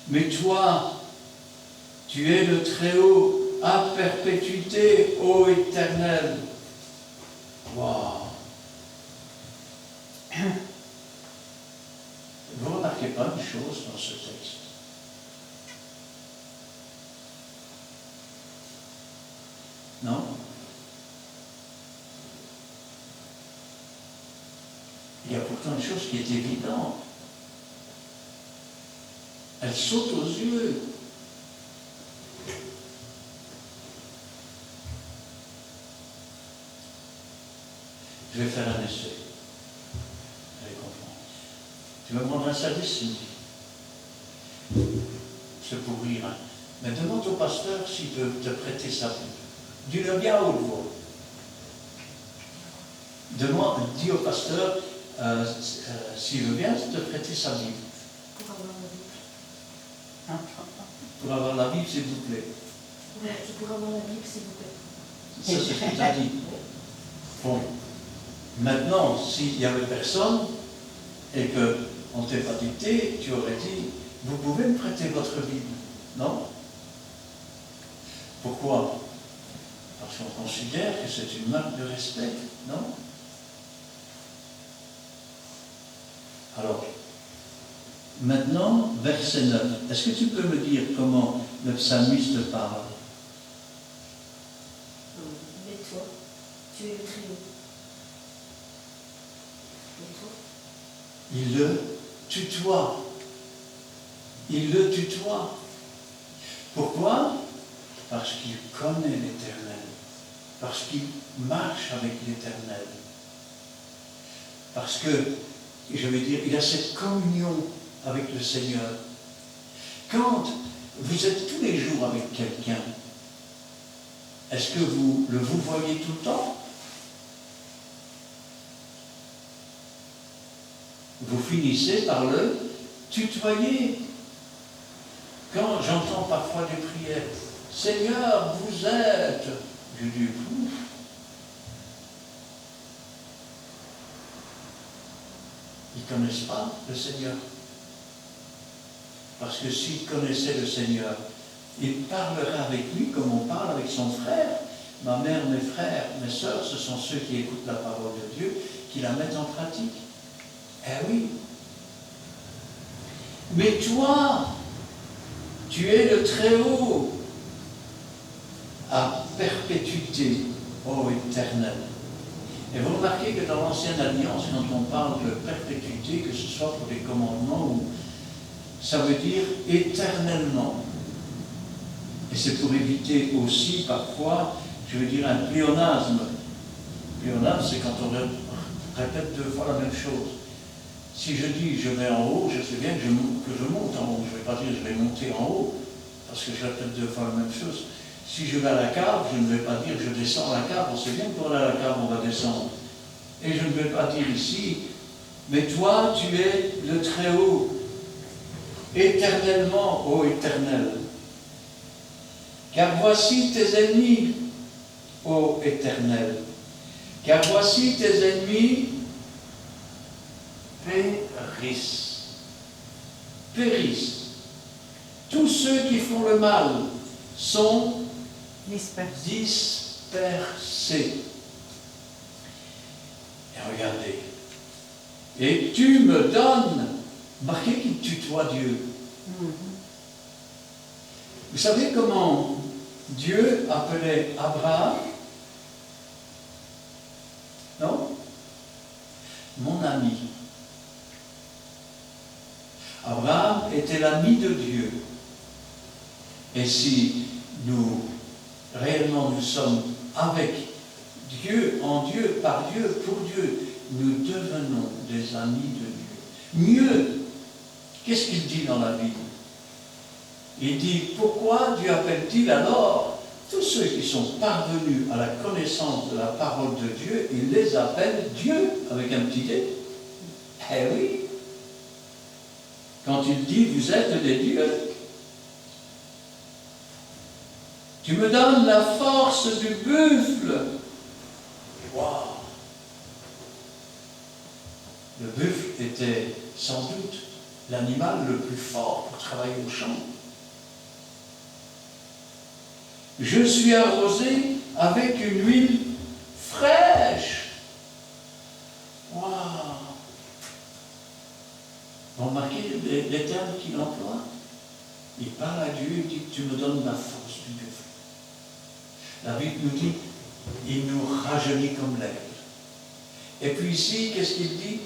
Mais toi, tu es le Très-Haut, à perpétuité, ô Éternel. Waouh! Vous ne remarquez pas une chose dans ce texte? Non? Il y a pourtant une chose qui est évidente. Elle saute aux yeux. Je vais faire un essai. Vous allez comprendre. Tu vas me rendre un service, il me dit. C'est pour rire, hein. Mais demande au pasteur s'il peut te prêter sa Bible. Dis-le bien à haute voix. Dis au pasteur s'il veut bien te prêter sa Bible. Pour avoir la Bible. Pour avoir la Bible, s'il vous plaît. Ouais, pour avoir la Bible, s'il vous plaît. Ça, c'est ce que tu as dit. Bon. Maintenant, s'il n'y avait personne et qu'on ne t'ait pas dicté, tu aurais dit, vous pouvez me prêter votre Bible, non? Pourquoi? Parce qu'on considère que c'est une marque de respect, non? Alors, maintenant, verset 9. Est-ce que tu peux me dire comment le psalmiste parle? Mais toi, tu es le trio. Et toi? Il le tutoie. Il le tutoie. Pourquoi? Parce qu'il connaît l'Éternel. Parce qu'il marche avec l'Éternel. Parce que, je vais dire, il a cette communion avec le Seigneur. Quand vous êtes tous les jours avec quelqu'un, est-ce que vous voyez tout le temps? Vous finissez par le tutoyer. Quand j'entends parfois des prières, Seigneur, vous êtes, je dis, ouf. Ils ne connaissent pas le Seigneur. Parce que s'ils connaissaient le Seigneur, ils parleraient avec lui comme on parle avec son frère. Ma mère, mes frères, mes sœurs, ce sont ceux qui écoutent la parole de Dieu, qui la mettent en pratique. Eh oui. Mais toi, tu es le Très-Haut, à perpétuité, ô Éternel. Et vous remarquez que dans l'Ancienne Alliance, quand on parle de perpétuité, que ce soit pour les commandements, ou ça veut dire éternellement. Et c'est pour éviter aussi, parfois, je veux dire, un pléonasme. Pléonasme, c'est quand on répète deux fois la même chose. Si je dis je vais en haut, je sais bien que je monte en haut. Je ne vais pas dire je vais monter en haut, parce que je répète deux fois la même chose. Si je vais à la cave, je ne vais pas dire je descends à la cave. On sait bien que pour aller à la cave, on va descendre. Et je ne vais pas dire ici, mais toi, tu es le Très-Haut, éternellement, ô Éternel. Car voici tes ennemis, ô Éternel. Car voici tes ennemis périssent. Tous ceux qui font le mal sont dispersés. Et regardez. Et tu me donnes. Marquez qu'il tutoie Dieu. Vous savez comment Dieu appelait Abraham? Non? Mon ami. Abraham était l'ami de Dieu. Et si réellement nous sommes avec Dieu, en Dieu, par Dieu, pour Dieu, nous devenons des amis de Dieu. Mieux, qu'est-ce qu'il dit dans la Bible? Il dit, pourquoi Dieu appelle-t-il alors tous ceux qui sont parvenus à la connaissance de la parole de Dieu, il les appelle Dieu, avec un petit D. Eh oui. Quand il dit, vous êtes des dieux, tu me donnes la force du buffle. Wow. Le buffle était sans doute l'animal le plus fort pour travailler au champ. Je suis arrosé avec une huile fraîche. Wow. Vous remarquez les termes qu'il emploie? Il parle à Dieu, il dit, tu me donnes la force du buffle. La Bible nous dit, il nous rajeunit comme l'aigle. Et puis ici, qu'est-ce qu'il dit?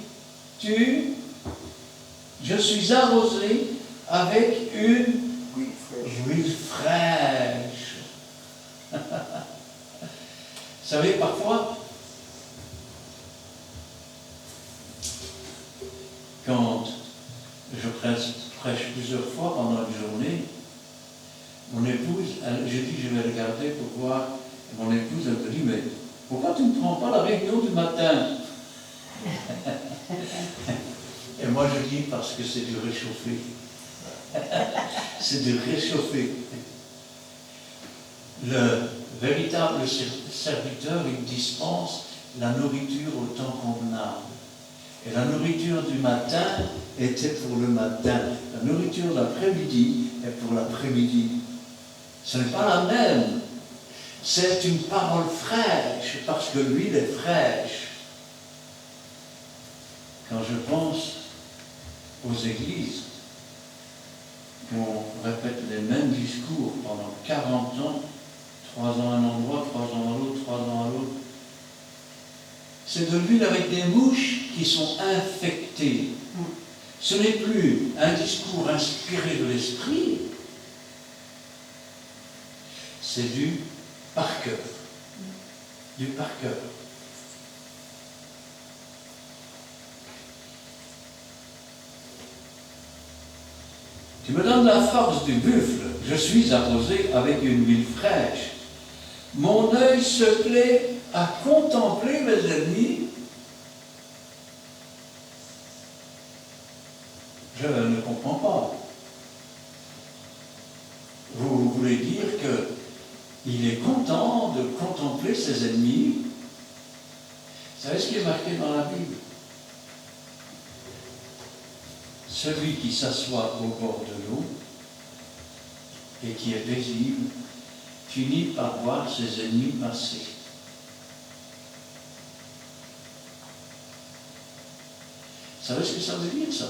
Je suis arrosé avec une huile fraîche. Vous savez, parfois, fois, pendant une journée, mon épouse, j'ai dit je vais regarder pour voir. Et mon épouse, elle me dit, mais pourquoi tu ne prends pas la réunion du matin? Et moi je dis, parce que c'est du réchauffé. C'est du réchauffé. Le véritable serviteur, il dispense la nourriture au temps convenable. Et la nourriture du matin était pour le matin. La nourriture de l'après-midi est pour l'après-midi. Ce n'est pas la même. C'est une parole fraîche, parce que l'huile est fraîche. Quand je pense aux églises, où on répète les mêmes discours pendant 40 ans, 3 ans à un endroit, 3 ans à l'autre, 3 ans à l'autre, c'est de l'huile avec des mouches qui sont infectées. Ce n'est plus un discours inspiré de l'esprit, c'est du par cœur. Du par cœur. Tu me donnes la force du buffle, je suis arrosé avec une huile fraîche. Mon œil se plaît à contempler mes ennemis. Je ne comprends pas. Vous voulez dire qu'il est content de contempler ses ennemis? Vous savez ce qui est marqué dans la Bible? Celui qui s'assoit au bord de l'eau et qui est paisible finit par voir ses ennemis passer. Vous savez ce que ça veut dire, ça?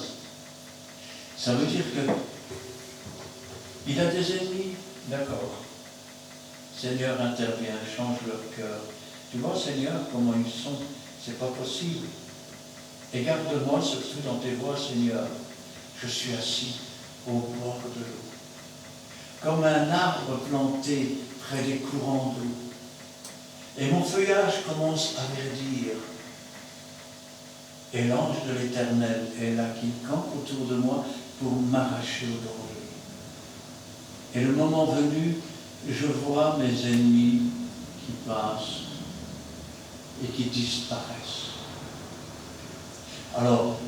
Ça veut dire que il a des ennemis, d'accord. Seigneur intervient, change leur cœur. Tu vois, Seigneur, comment ils sont, c'est pas possible. Et garde-moi surtout dans tes voies, Seigneur. Je suis assis au bord de l'eau, comme un arbre planté près des courants d'eau. Et mon feuillage commence à verdir. Et l'ange de l'Éternel est là qui campe autour de moi pour m'arracher au danger. Et le moment venu, je vois mes ennemis qui passent et qui disparaissent. Alors,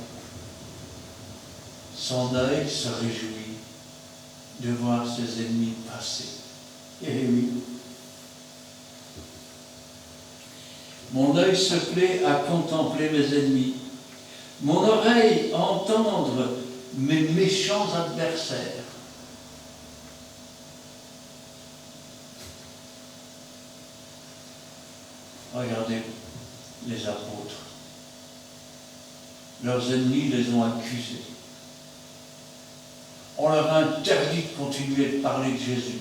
son œil se réjouit de voir ses ennemis passer. Eh oui. Mon œil se plaît à contempler mes ennemis. Mon oreille à entendre mes méchants adversaires. Regardez les apôtres. Leurs ennemis les ont accusés. On leur a interdit de continuer de parler de Jésus.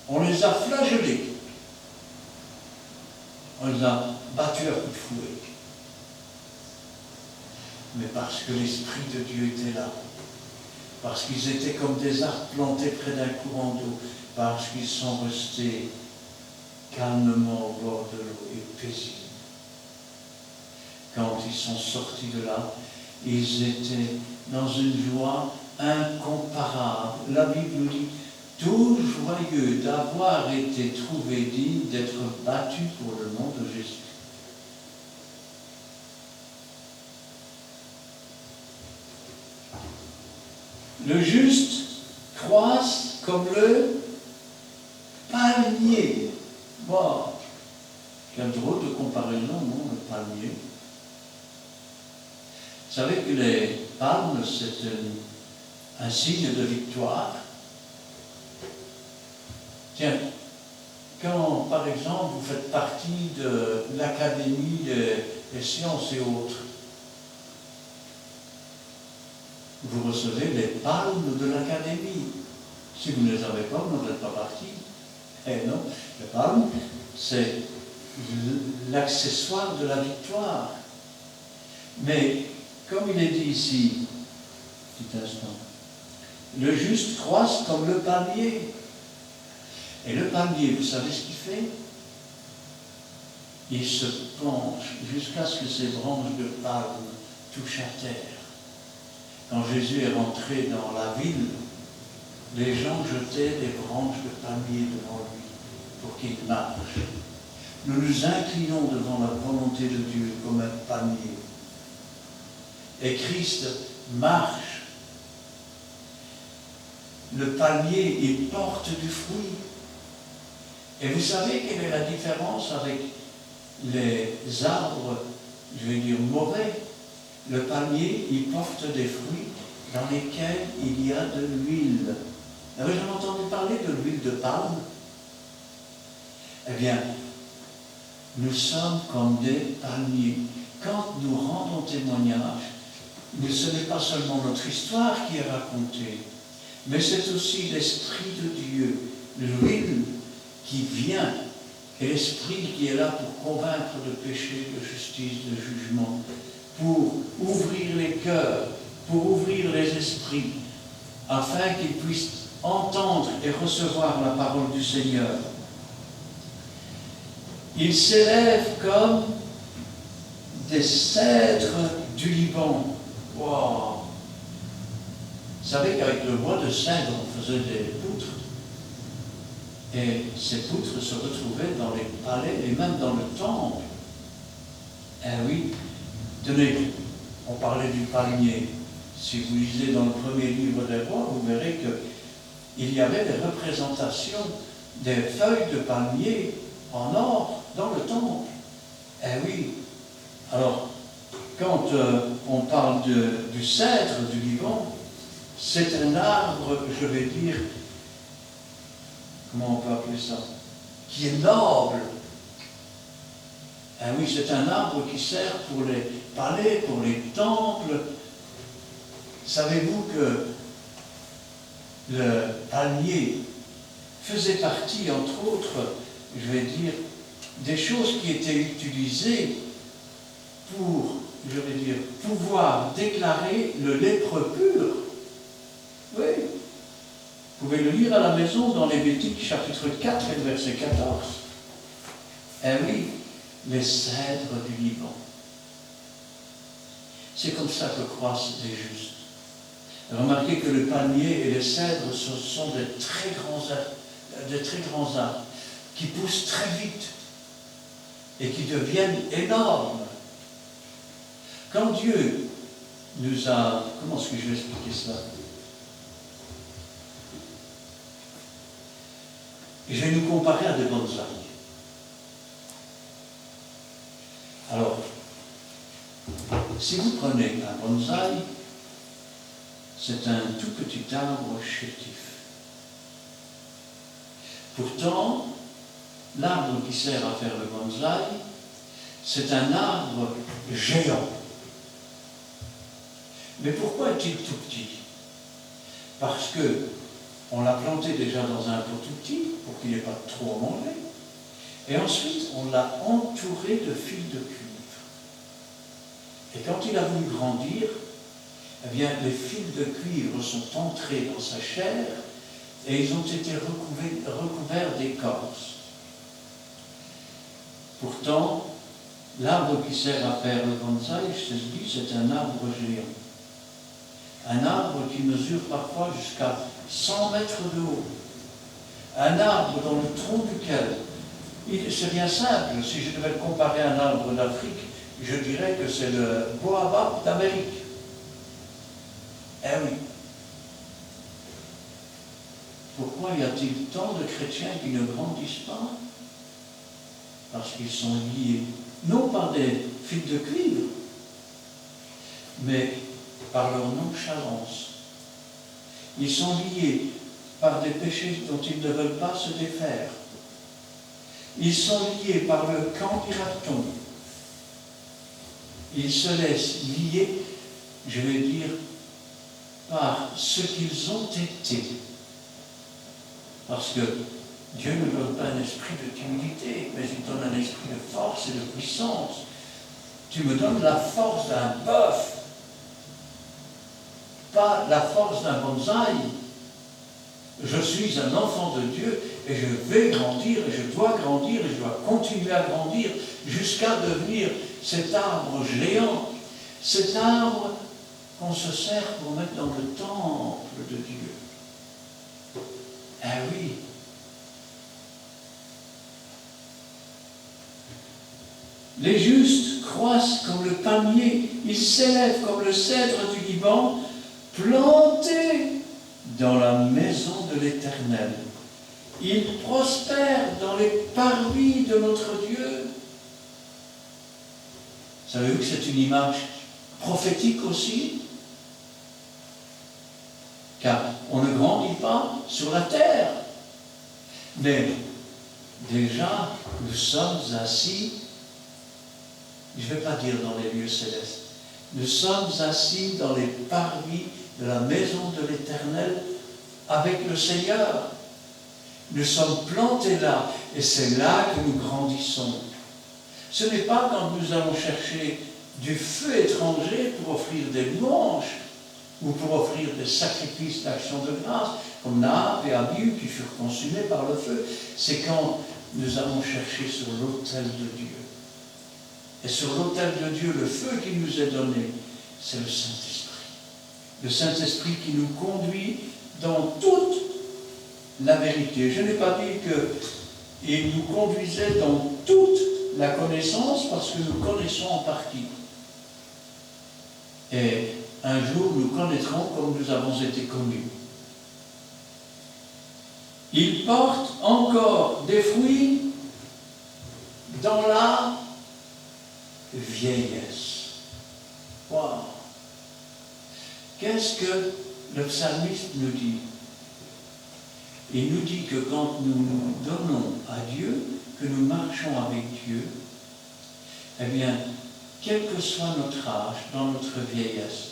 On les a flagellés. On les a battus à coups de fouet. Mais parce que l'Esprit de Dieu était là, parce qu'ils étaient comme des arbres plantés près d'un courant d'eau, parce qu'ils sont restés calmement au bord de l'eau et paisibles. Quand ils sont sortis de là, ils étaient dans une joie incomparable. La Bible nous dit, tout joyeux d'avoir été trouvé digne d'être battu pour le nom de Jésus. Le juste croisse comme le palmier. Bon, quelle drôle de comparaison, non, le palmier. Vous savez que les palmes, c'est un signe de victoire. Tiens, quand, par exemple, vous faites partie de l'Académie des sciences et autres, vous recevez les palmes de l'Académie. Si vous ne les avez pas, vous n'en êtes pas parti. Eh non, les palmes, c'est l'accessoire de la victoire. Mais, comme il est dit ici, petit instant, le juste croisse comme le palmier. Et le palmier, vous savez ce qu'il fait? Il se penche jusqu'à ce que ses branches de palme touchent à terre. Quand Jésus est rentré dans la ville, les gens jetaient des branches de palmier devant lui pour qu'il marche. Nous nous inclinons devant la volonté de Dieu comme un palmier. Et Christ marche. Le palmier, il porte du fruit. Et vous savez quelle est la différence avec les arbres, je vais dire mauvais? Le palmier, il porte des fruits dans lesquels il y a de l'huile. Avez-vous jamais entendu parler de l'huile de palme? Eh bien, nous sommes comme des palmiers. Quand nous rendons témoignage, ce n'est pas seulement notre histoire qui est racontée, mais c'est aussi l'Esprit de Dieu, l'huile qui vient, et l'Esprit qui est là pour convaincre de péché, de justice, de jugement, pour ouvrir les cœurs, pour ouvrir les esprits, afin qu'ils puissent entendre et recevoir la parole du Seigneur. Ils s'élèvent comme des cèdres du Liban. Wow. Vous savez qu'avec le bois de cèdre, on faisait des poutres. Et ces poutres se retrouvaient dans les palais et même dans le temple. Eh oui, tenez, on parlait du palmier. Si vous lisez dans le premier livre des rois, vous verrez qu'il y avait des représentations des feuilles de palmier en or dans le temple. Eh oui. Alors, quand on parle du cèdre du Liban, c'est un arbre, je vais dire, comment on peut appeler ça, qui est noble. Eh oui, c'est un arbre qui sert pour les palais, pour les temples. Savez-vous que le palmier faisait partie, entre autres, je vais dire, des choses qui étaient utilisées pour, je vais dire, pouvoir déclarer le lépreux pur. Oui. Vous pouvez le lire à la maison dans Lévitique chapitre 4 et verset 14. Eh oui, les cèdres du Liban. C'est comme ça que croissent les justes. Remarquez que le palmier et les cèdres, ce sont de très grands arbres qui poussent très vite et qui deviennent énormes. Quand Dieu nous a... Comment est-ce que je vais expliquer cela? Je vais nous comparer à des bonsaïs. Alors, si vous prenez un bonsaï, c'est un tout petit arbre chétif. Pourtant, l'arbre qui sert à faire le bonsaï, c'est un arbre géant. Mais pourquoi est-il tout petit? Parce que on l'a planté déjà dans un pot tout petit, pour qu'il n'ait pas trop à manger. Et ensuite, on l'a entouré de fils de cuivre. Et quand il a voulu grandir, eh bien, les fils de cuivre sont entrés dans sa chair et ils ont été recouverts d'écorce. Pourtant, l'arbre qui sert à faire le bonsaï, je te dis, c'est un arbre géant. Un arbre qui mesure parfois jusqu'à 100 mètres de haut. Un arbre dans le tronc duquel, c'est bien simple, si je devais le comparer à un arbre d'Afrique, je dirais que c'est le boaba d'Amérique. Eh oui. Pourquoi y a-t-il tant de chrétiens qui ne grandissent pas? Parce qu'ils sont liés, non par des fils de cuivre, mais par leur nonchalance. Ils sont liés par des péchés dont ils ne veulent pas se défaire. Ils sont liés par le qu'en dira-t-on. Ils se laissent lier, je vais dire, par ce qu'ils ont été. Parce que Dieu ne donne pas un esprit de timidité, mais il donne un esprit de force et de puissance. Tu me donnes la force d'un bœuf, pas la force d'un bonsaï. Je suis un enfant de Dieu et je vais grandir et je dois grandir et je dois continuer à grandir jusqu'à devenir cet arbre géant, cet arbre qu'on se sert pour mettre dans le temple de Dieu. Ah oui. Les justes croissent comme le palmier, ils s'élèvent comme le cèdre du Liban, plantés dans la maison de l'Éternel. Ils prospèrent dans les parvis de notre Dieu. Savez-vous que c'est une image prophétique aussi? Car on ne grandit pas sur la terre. Mais déjà, nous sommes assis, je ne vais pas dire dans les lieux célestes, nous sommes assis dans les parvis de la maison de l'Éternel avec le Seigneur. Nous sommes plantés là, et c'est là que nous grandissons. Ce n'est pas quand nous allons chercher du feu étranger pour offrir des louanges ou pour offrir des sacrifices d'action de grâce, comme Nahab et Abihu qui furent consumés par le feu. C'est quand nous allons chercher sur l'autel de Dieu. Et sur l'autel de Dieu, le feu qui nous est donné, c'est le Saint-Esprit. Le Saint-Esprit qui nous conduit dans toute la vérité. Je n'ai pas dit qu'il nous conduisait dans toute la connaissance parce que nous connaissons en partie. Et un jour, nous connaîtrons comme nous avons été connus. Il porte encore des fruits dans la vieillesse. Wow. Qu'est-ce que le psalmiste nous dit? Il nous dit que quand nous nous donnons à Dieu, que nous marchons avec Dieu, eh bien, quel que soit notre âge, dans notre vieillesse,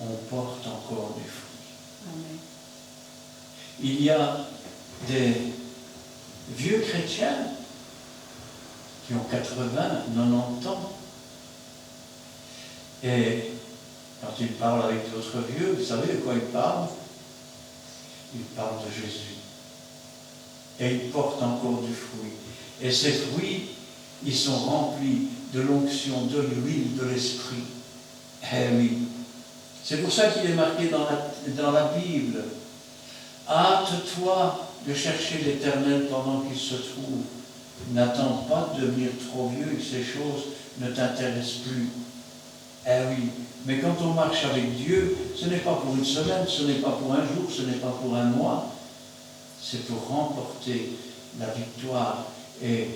on porte encore du fruit. Amen. Il y a des vieux chrétiens qui ont 80, 90 ans. Et quand ils parlent avec d'autres vieux, vous savez de quoi ils parlent? Ils parlent de Jésus. Et ils portent encore du fruit. Et ces fruits, ils sont remplis de l'onction, de l'huile, de l'esprit. Eh oui. C'est pour ça qu'il est marqué dans la Bible. Hâte-toi de chercher l'Éternel pendant qu'il se trouve. N'attends pas de devenir trop vieux et que ces choses ne t'intéressent plus. Eh oui. Mais quand on marche avec Dieu, ce n'est pas pour une semaine, ce n'est pas pour un jour, ce n'est pas pour un mois. C'est pour remporter la victoire et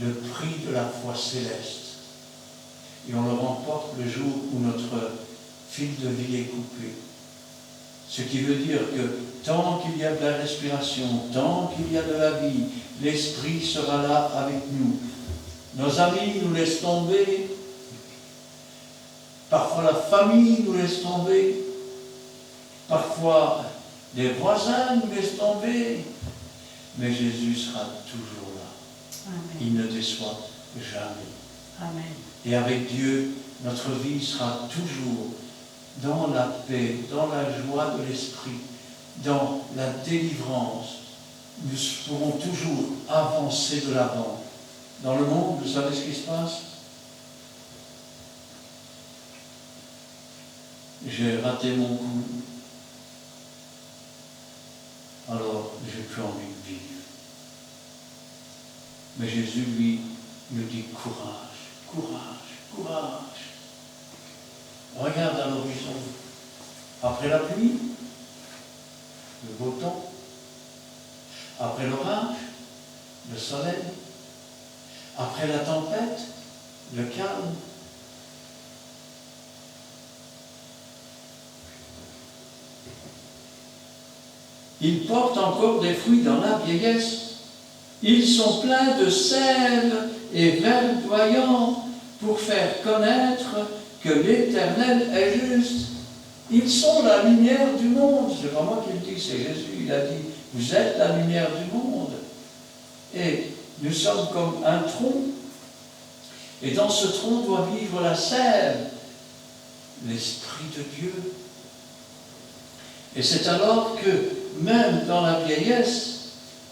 le prix de la foi céleste. Et on le remporte le jour où notre fil de vie est coupé. Ce qui veut dire que tant qu'il y a de la respiration, tant qu'il y a de la vie, l'Esprit sera là avec nous. Nos amis nous laissent tomber. Parfois la famille nous laisse tomber. Parfois les voisins nous laissent tomber. Mais Jésus sera toujours là. Amen. Il ne déçoit jamais. Amen. Et avec Dieu, notre vie sera toujours dans la paix, dans la joie de l'esprit, dans la délivrance. Nous pourrons toujours avancer de l'avant. Dans le monde, vous savez ce qui se passe? J'ai raté mon coup. Alors, j'ai plus envie de vivre. Mais Jésus, lui, nous dit courage, courage, courage. Regarde à l'horizon. Après la pluie, le beau temps. Après l'orage, le soleil. Après la tempête, le calme. Ils portent encore des fruits dans la vieillesse. Ils sont pleins de sève et verdoyants pour faire connaître que l'Éternel est juste. Ils sont la lumière du monde. C'est pas moi qui le dis, c'est Jésus. Il a dit, vous êtes la lumière du monde. Et nous sommes comme un tronc. Et dans ce tronc doit vivre la sève, l'Esprit de Dieu. Et c'est alors que, même dans la vieillesse,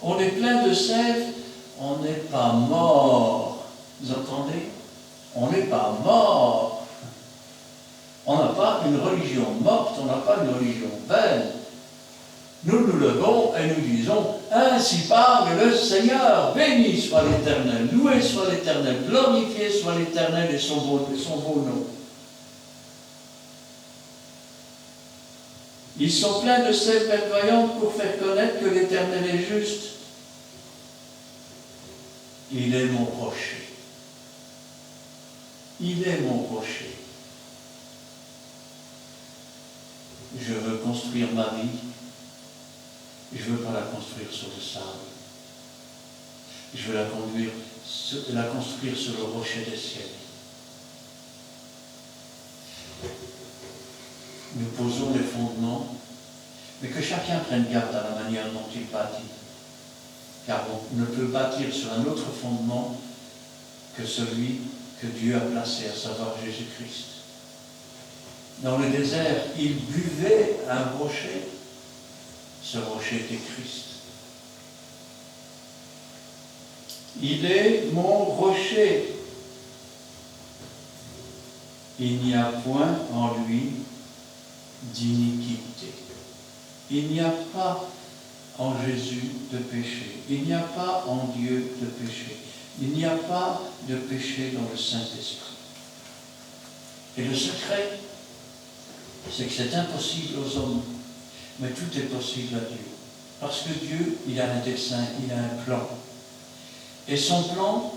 on est plein de sève, on n'est pas mort. Vous entendez? On n'est pas mort. On n'a pas une religion morte, on n'a pas une religion vaine. nous nous levons et nous disons, ainsi parle le Seigneur, béni soit l'Éternel, loué soit l'Éternel, glorifié soit l'Éternel et son beau nom. Ils sont pleins de sève verdoyante pour faire connaître que l'Éternel est juste. Il est mon rocher. Il est mon rocher. Je veux construire ma vie. Je ne veux pas la construire sur le sable. Je veux la construire sur le rocher des ciels. Nous posons les fondements, mais que chacun prenne garde à la manière dont il bâtit. Car on ne peut bâtir sur un autre fondement que celui que Dieu a placé, à savoir Jésus-Christ. Dans le désert, il buvait un rocher. Ce rocher était Christ. Il est mon rocher. Il n'y a point en lui d'iniquité. Il n'y a pas en Jésus de péché. Il n'y a pas en Dieu de péché. Il n'y a pas de péché dans le Saint-Esprit. Et le secret, c'est que c'est impossible aux hommes, mais tout est possible à Dieu. Parce que Dieu, il a un dessein, il a un plan. Et son plan,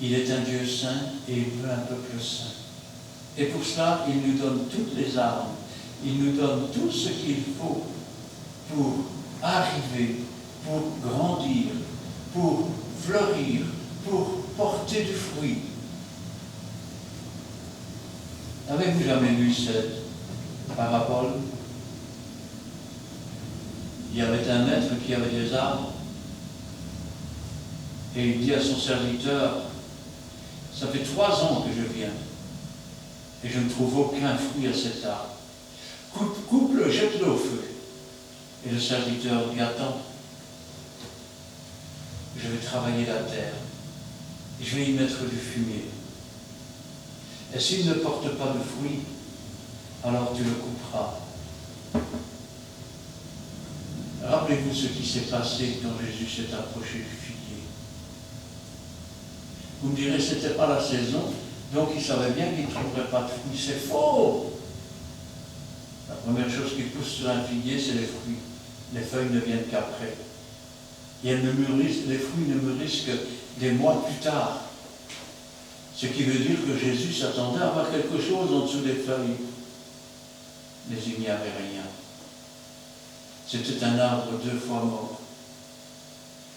il est un Dieu saint et il veut un peuple saint. Et pour cela, il nous donne toutes les armes. Il nous donne tout ce qu'il faut pour arriver, pour grandir, pour fleurir, pour porter du fruit. Avez-vous jamais lu cette parabole? Il y avait un maître qui avait des arbres et il dit à son serviteur, ça fait 3 ans que je viens et je ne trouve aucun fruit à cet arbre. Coupe-le, jette-le au feu. Et le serviteur dit, attends, je vais travailler la terre, et je vais y mettre du fumier. Et s'il ne porte pas de fruits, alors tu le couperas. Rappelez-vous ce qui s'est passé quand Jésus s'est approché du figuier. Vous me direz, ce n'était pas la saison, donc il savait bien qu'il ne trouverait pas de fruits. C'est faux! La première chose qui pousse sur un figuier, c'est les fruits. Les feuilles ne viennent qu'après. Et les fruits ne mûrissent que des mois plus tard. Ce qui veut dire que Jésus s'attendait à avoir quelque chose en dessous des feuilles. Mais il n'y avait rien. C'était un arbre 2 fois mort.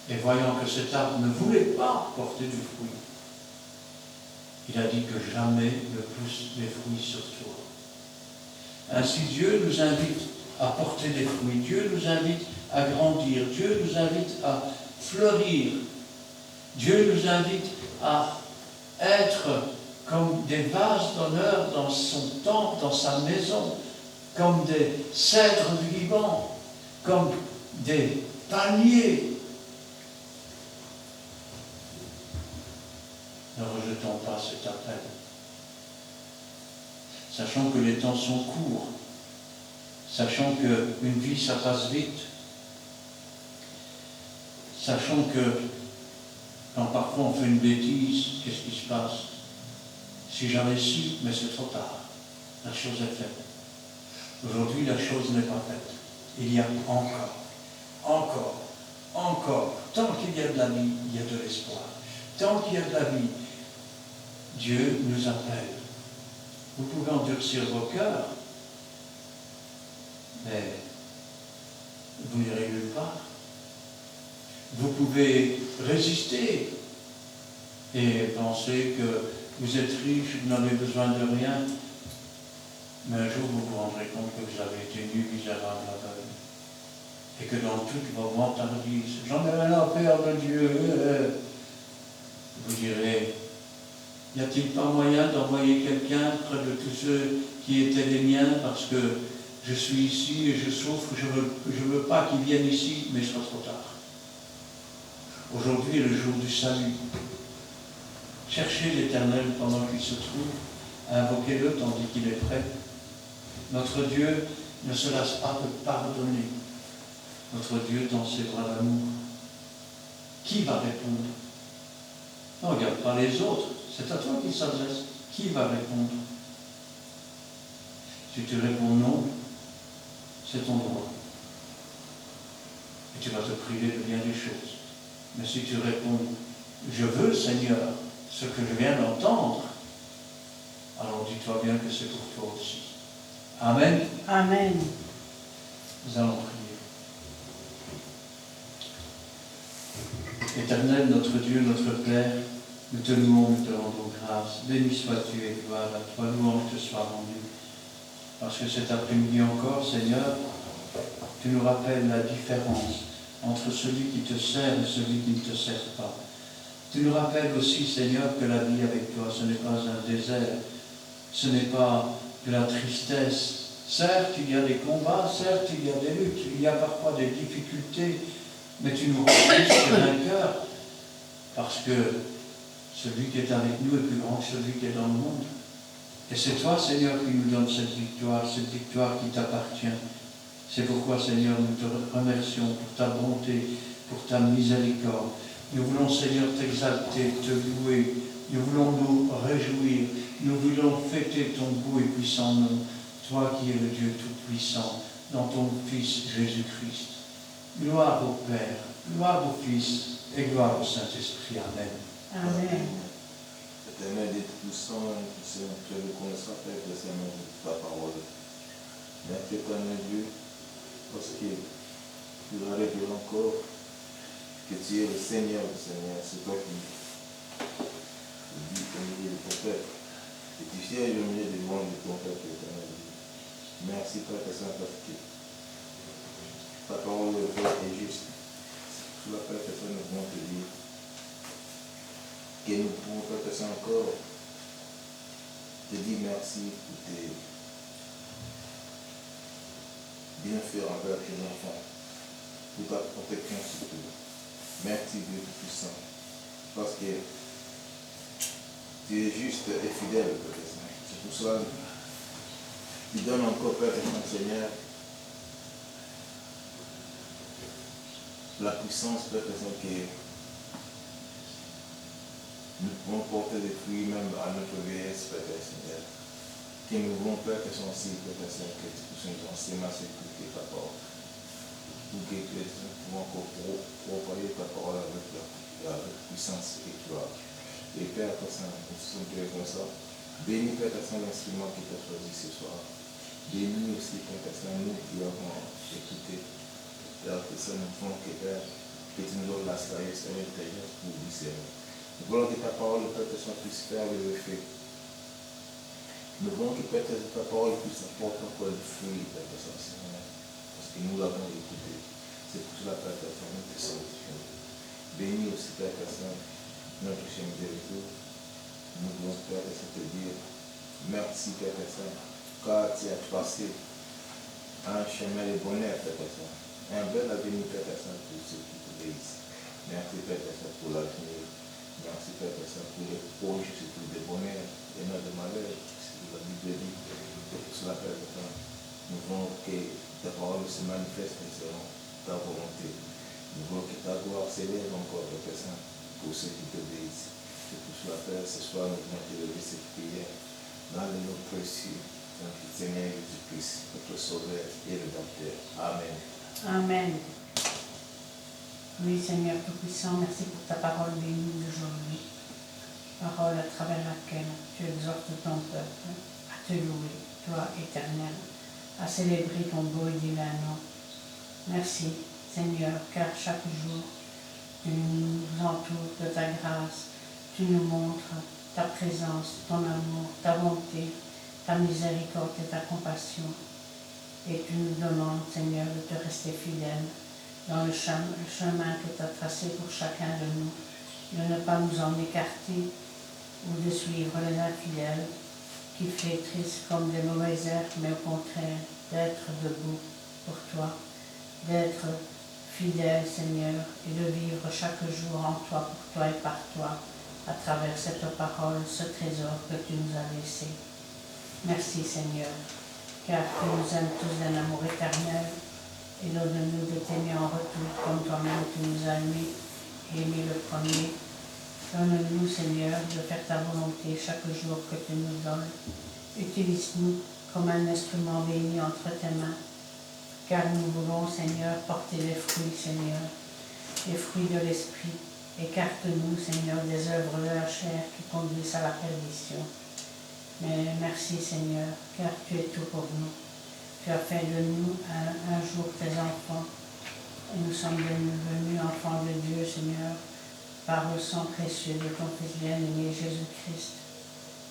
Et voyant que cet arbre ne voulait pas porter du fruit, il a dit que jamais ne pousse des fruits sur toi. Ainsi Dieu nous invite à porter des fruits. Dieu nous invite à grandir. Dieu nous invite à fleurir. Dieu nous invite à être comme des vases d'honneur dans son temple, dans sa maison, comme des cèdres du Liban, comme des palmiers. Ne rejetons pas cet appel. Sachant que les temps sont courts, sachant qu'une vie, ça passe vite, sachant que quand parfois on fait une bêtise, qu'est-ce qui se passe? Si j'avais su, mais c'est trop tard. La chose est faite. Aujourd'hui, la chose n'est pas faite. Il y a encore. Tant qu'il y a de la vie, il y a de l'espoir. Tant qu'il y a de la vie, Dieu nous appelle. Vous pouvez endurcir vos cœurs, mais vous n'irez nulle part. Vous pouvez résister et penser que vous êtes riche, vous n'avez besoin de rien, mais un jour vous vous rendrez compte que vous avez été nu, misérable, aveugle, et que dans toutes vos vantardises, j'en ai rien à faire de Dieu, vous direz, y a-t-il pas moyen d'envoyer quelqu'un près de tous ceux qui étaient les miens parce que je suis ici et je souffre, je veux pas qu'ils viennent ici, mais ce sera trop tard. Aujourd'hui est le jour du salut. Cherchez l'Éternel pendant qu'il se trouve, invoquez-le tandis qu'il est prêt. Notre Dieu ne se lasse pas de pardonner. notre Dieu dans ses bras d'amour. Qui va répondre? Ne regarde pas les autres, c'est à toi qu'il s'adresse. Qui va répondre? Si tu réponds non, c'est ton droit. Et tu vas te priver de bien des choses. Mais si tu réponds, je veux, Seigneur, ce que je viens d'entendre, alors dis-toi bien que c'est pour toi aussi. Amen. Amen. Nous allons prier. Éternel, notre Dieu, notre Père, nous te louons, nous te rendons grâce. Béni sois-tu et gloire à toi, louange te soit rendue. Parce que cet après-midi encore, Seigneur, tu nous rappelles la différence entre celui qui te sert et celui qui ne te sert pas. Tu nous rappelles aussi, Seigneur, que la vie avec toi, ce n'est pas un désert, ce n'est pas de la tristesse. Certes, il y a des combats, certes, il y a des luttes, il y a parfois des difficultés, mais tu nous rends plus vainqueurs, parce que celui qui est avec nous est plus grand que celui qui est dans le monde. Et c'est toi, Seigneur, qui nous donne cette victoire qui t'appartient. C'est pourquoi, Seigneur, nous te remercions pour ta bonté, pour ta miséricorde. Nous voulons, Seigneur, t'exalter, te louer. Nous voulons nous réjouir. Nous voulons fêter ton beau et puissant nom. Toi qui es le Dieu Tout-Puissant, dans ton Fils Jésus-Christ. Gloire au Père, gloire au Fils et gloire au Saint-Esprit. Amen. Amen. Éternel et Tout-Puissant, tu es le connaissant, Père, de ta parole. Merci, éternel Dieu, parce que tu vas révéler encore que tu es le Seigneur du Seigneur. C'est toi qui dis au milieu de ton peuple. Et tu sièges au milieu des mondes de ton peuple, éternel Dieu. Merci, Père, Saint, parce que ta parole est juste. Sous la Père, Saint, nous voulons te dire que nous pouvons, Père, Saint, encore te dire merci pour tes bienfaits envers tes enfants, pour ta protection surtout. Merci, Dieu Tout-Puissant, parce que tu es juste et fidèle, Père Saint. C'est pour cela que tu donnes encore, Père Saint, Seigneur, la puissance, Père Saint, que nous pouvons porter des fruits même à notre vieillesse, Père Seigneur. Que nous voulons, Père Saint, aussi, Père Saint, que tu puisses nous enseigner à s'écouter ta parole. Pour que nous pouvons encore propager ta parole avec la puissance et gloire. Et Père Saint, nous sommes comme ça. Bénis, Père Saint, l'instrument qui t'a choisi ce soir. Bénis aussi, Père Saint, nous qui avons écouté. Père Saint, nous voulons que, Père, que tu nous donnes la sagesse et l'intelligence pour discerner. Nous voulons que ta parole, Père Saint, puisse faire le effet. Nous voulons que, Père Saint, ta parole puisse apporter encore du fruit, Père Saint, Seigneur. Parce que nous l'avons écouté. C'est pour cela, Père Saint, nous te sanctifions. Bénis aussi, Père Saint, notre chien miséricorde. Nous voulons, Père Saint, te dire merci, Père Saint, car tu as passé un chemin de bonheur, Père Saint. Un bel avenir, Père Saint, pour ceux qui t'obéissent. Merci, Père Saint, pour l'avenir. Merci, Père Saint, pour les projets, surtout des bonheurs et non de malheur. C'est ce que la Bible dit. Et pour cela, Père Saint, nous voulons que ta parole se manifeste selon ta volonté. Nous voulons que ta gloire s'élève encore, Père Saint, pour ceux qui t'obéissent. Et pour cela, Père, ce soir, nous voulons te lever cette prière dans le nom précieux de notre Seigneur Jésus-Christ, notre Sauveur et Rédempteur. Amen. Amen. Oui, Seigneur Tout-Puissant, merci pour ta parole bénie d'aujourd'hui. Parole à travers laquelle tu exhortes ton peuple à te louer, toi éternel, à célébrer ton beau et divin nom. Merci, Seigneur, car chaque jour, tu nous entoures de ta grâce, tu nous montres ta présence, ton amour, ta bonté, ta miséricorde et ta compassion. Et tu nous demandes, Seigneur, de te rester fidèle dans le chemin que tu as tracé pour chacun de nous, de ne pas nous en écarter ou de suivre les infidèles qui flétrissent comme des mauvaises herbes, mais au contraire, d'être debout pour toi, d'être fidèle, Seigneur, et de vivre chaque jour en toi, pour toi et par toi, à travers cette parole, ce trésor que tu nous as laissé. Merci, Seigneur, car tu nous aimes tous d'un amour éternel, et donne-nous de t'aimer en retour comme toi-même tu nous as aimé le premier. Donne-nous, Seigneur, de faire ta volonté chaque jour que tu nous donnes. Utilise-nous comme un instrument béni entre tes mains, car nous voulons, Seigneur, porter les fruits, Seigneur, les fruits de l'Esprit. Écarte-nous, Seigneur, des œuvres de la chair qui conduisent à la perdition. Mais merci, Seigneur, car tu es tout pour nous. Tu as fait de nous un jour tes enfants, et nous sommes devenus enfants de Dieu, Seigneur, par le sang précieux de ton Fils bien-aimé Jésus-Christ.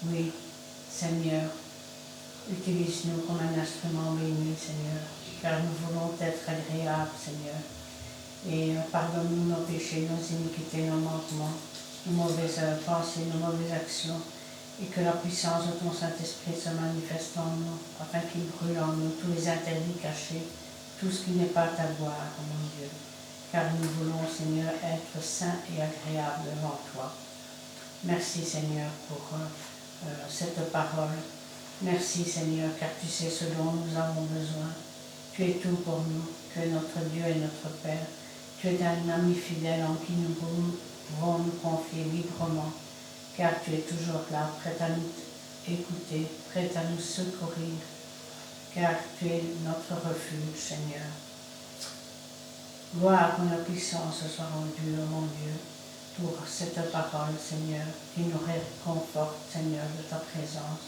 Oui, Seigneur, utilise-nous comme un instrument béni, Seigneur, car nous voulons être agréables, Seigneur. Et pardonne-nous nos péchés, nos iniquités, nos manquements, nos mauvaises pensées, nos mauvaises actions, et que la puissance de ton Saint-Esprit se manifeste en nous, afin qu'il brûle en nous tous les interdits cachés, tout ce qui n'est pas ta gloire, mon Dieu. Car nous voulons, Seigneur, être saints et agréables devant toi. Merci, Seigneur, pour cette parole. Merci, Seigneur, car tu sais ce dont nous avons besoin. Tu es tout pour nous, tu es notre Dieu et notre Père. Tu es un ami fidèle en qui nous pouvons nous confier librement, car tu es toujours là, prêt à nous écouter, prêt à nous secourir, car tu es notre refuge, Seigneur. Gloire à la puissance soit rendue, mon Dieu, pour cette parole, Seigneur, qui nous réconforte, Seigneur, de ta présence,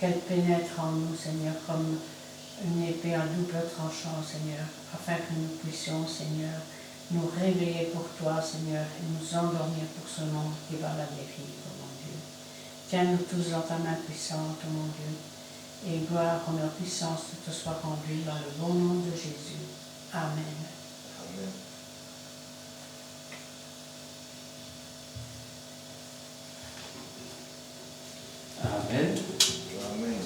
qu'elle pénètre en nous, Seigneur, comme une épée à double tranchant, Seigneur, afin que nous puissions, Seigneur, nous réveiller pour toi, Seigneur, et nous endormir pour ce monde qui va à la dérive, mon Dieu. Tiens-nous tous dans ta main puissante, mon Dieu, et gloire, honneur, puissance te soit rendue dans le bon nom de Jésus. Amen. Amen. Amen. Amen.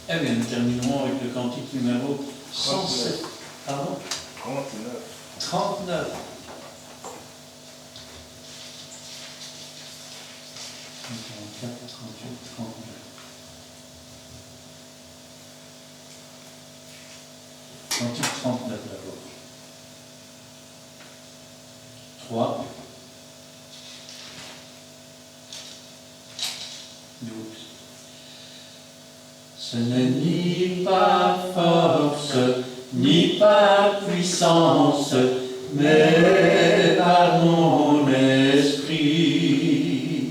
Eh bien, nous terminerons avec le cantique numéro 107. Pardon 39. 39. 44, 38, 39. Cantique 39 d'abord. 3, 12. Ce n'est ni par force, ni par puissance, mais par mon esprit.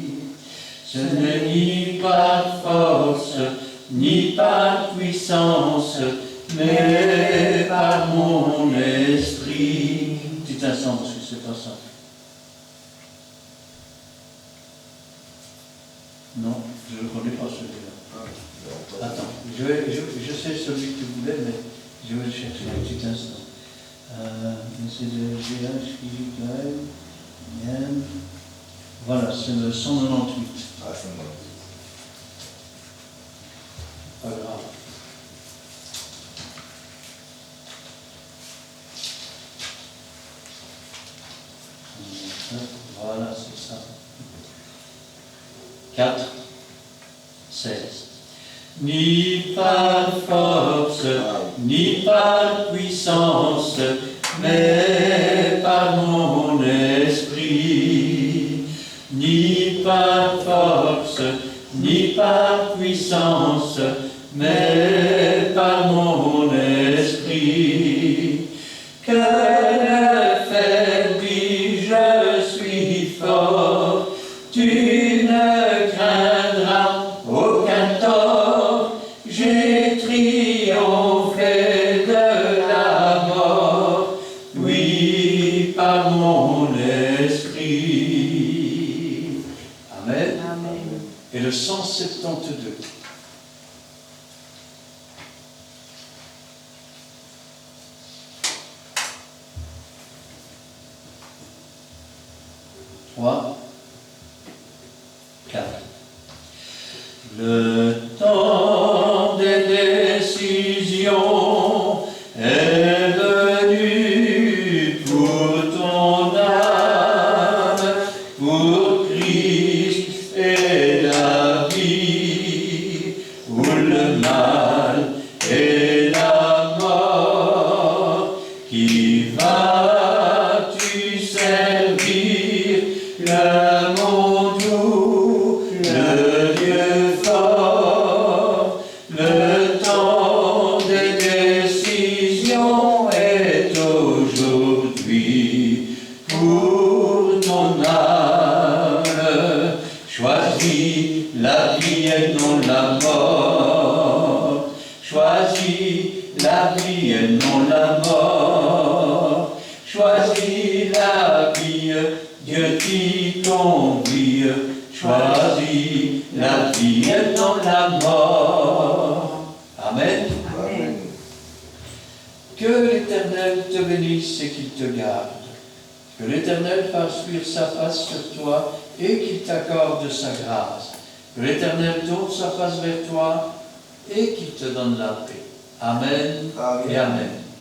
Ce n'est ni par force, ni par puissance, mais par mon esprit. Petit instant, parce que c'est pas ça. Non, je ne connais pas celui-là. Attends, je sais celui que tu voulais, mais je vais le chercher un petit instant. C'est de GH qui voilà, c'est le 198. Ah, c'est bon. Pas grave. Voilà, c'est ça. 4, 16. Ni par force, ni par puissance, mais par mon esprit. Ni par force, ni par puissance, mais par mon esprit. Que ne fais-tu, je suis fort, tu ne craindras aucun tort, j'ai triomphé de la mort, oui, par mon esprit. Amen. Amen. Et le 172. Trois, 4. Le temps des décisions est venu pour ton âme, pour Christ et la vie, pour le mal et la mort qui la vie et non la mort. Choisis la vie et non la mort. Choisis la vie, Dieu t'y convie. Choisis la vie et non la mort. Amen. Amen. Que l'Éternel te bénisse et qu'il te garde. Que l'Éternel fasse luire sa face sur toi et qu'il t'accorde sa grâce. Que l'Éternel tourne sa face vers toi et qu'il te donne la paix. Amen Amen. et Amen.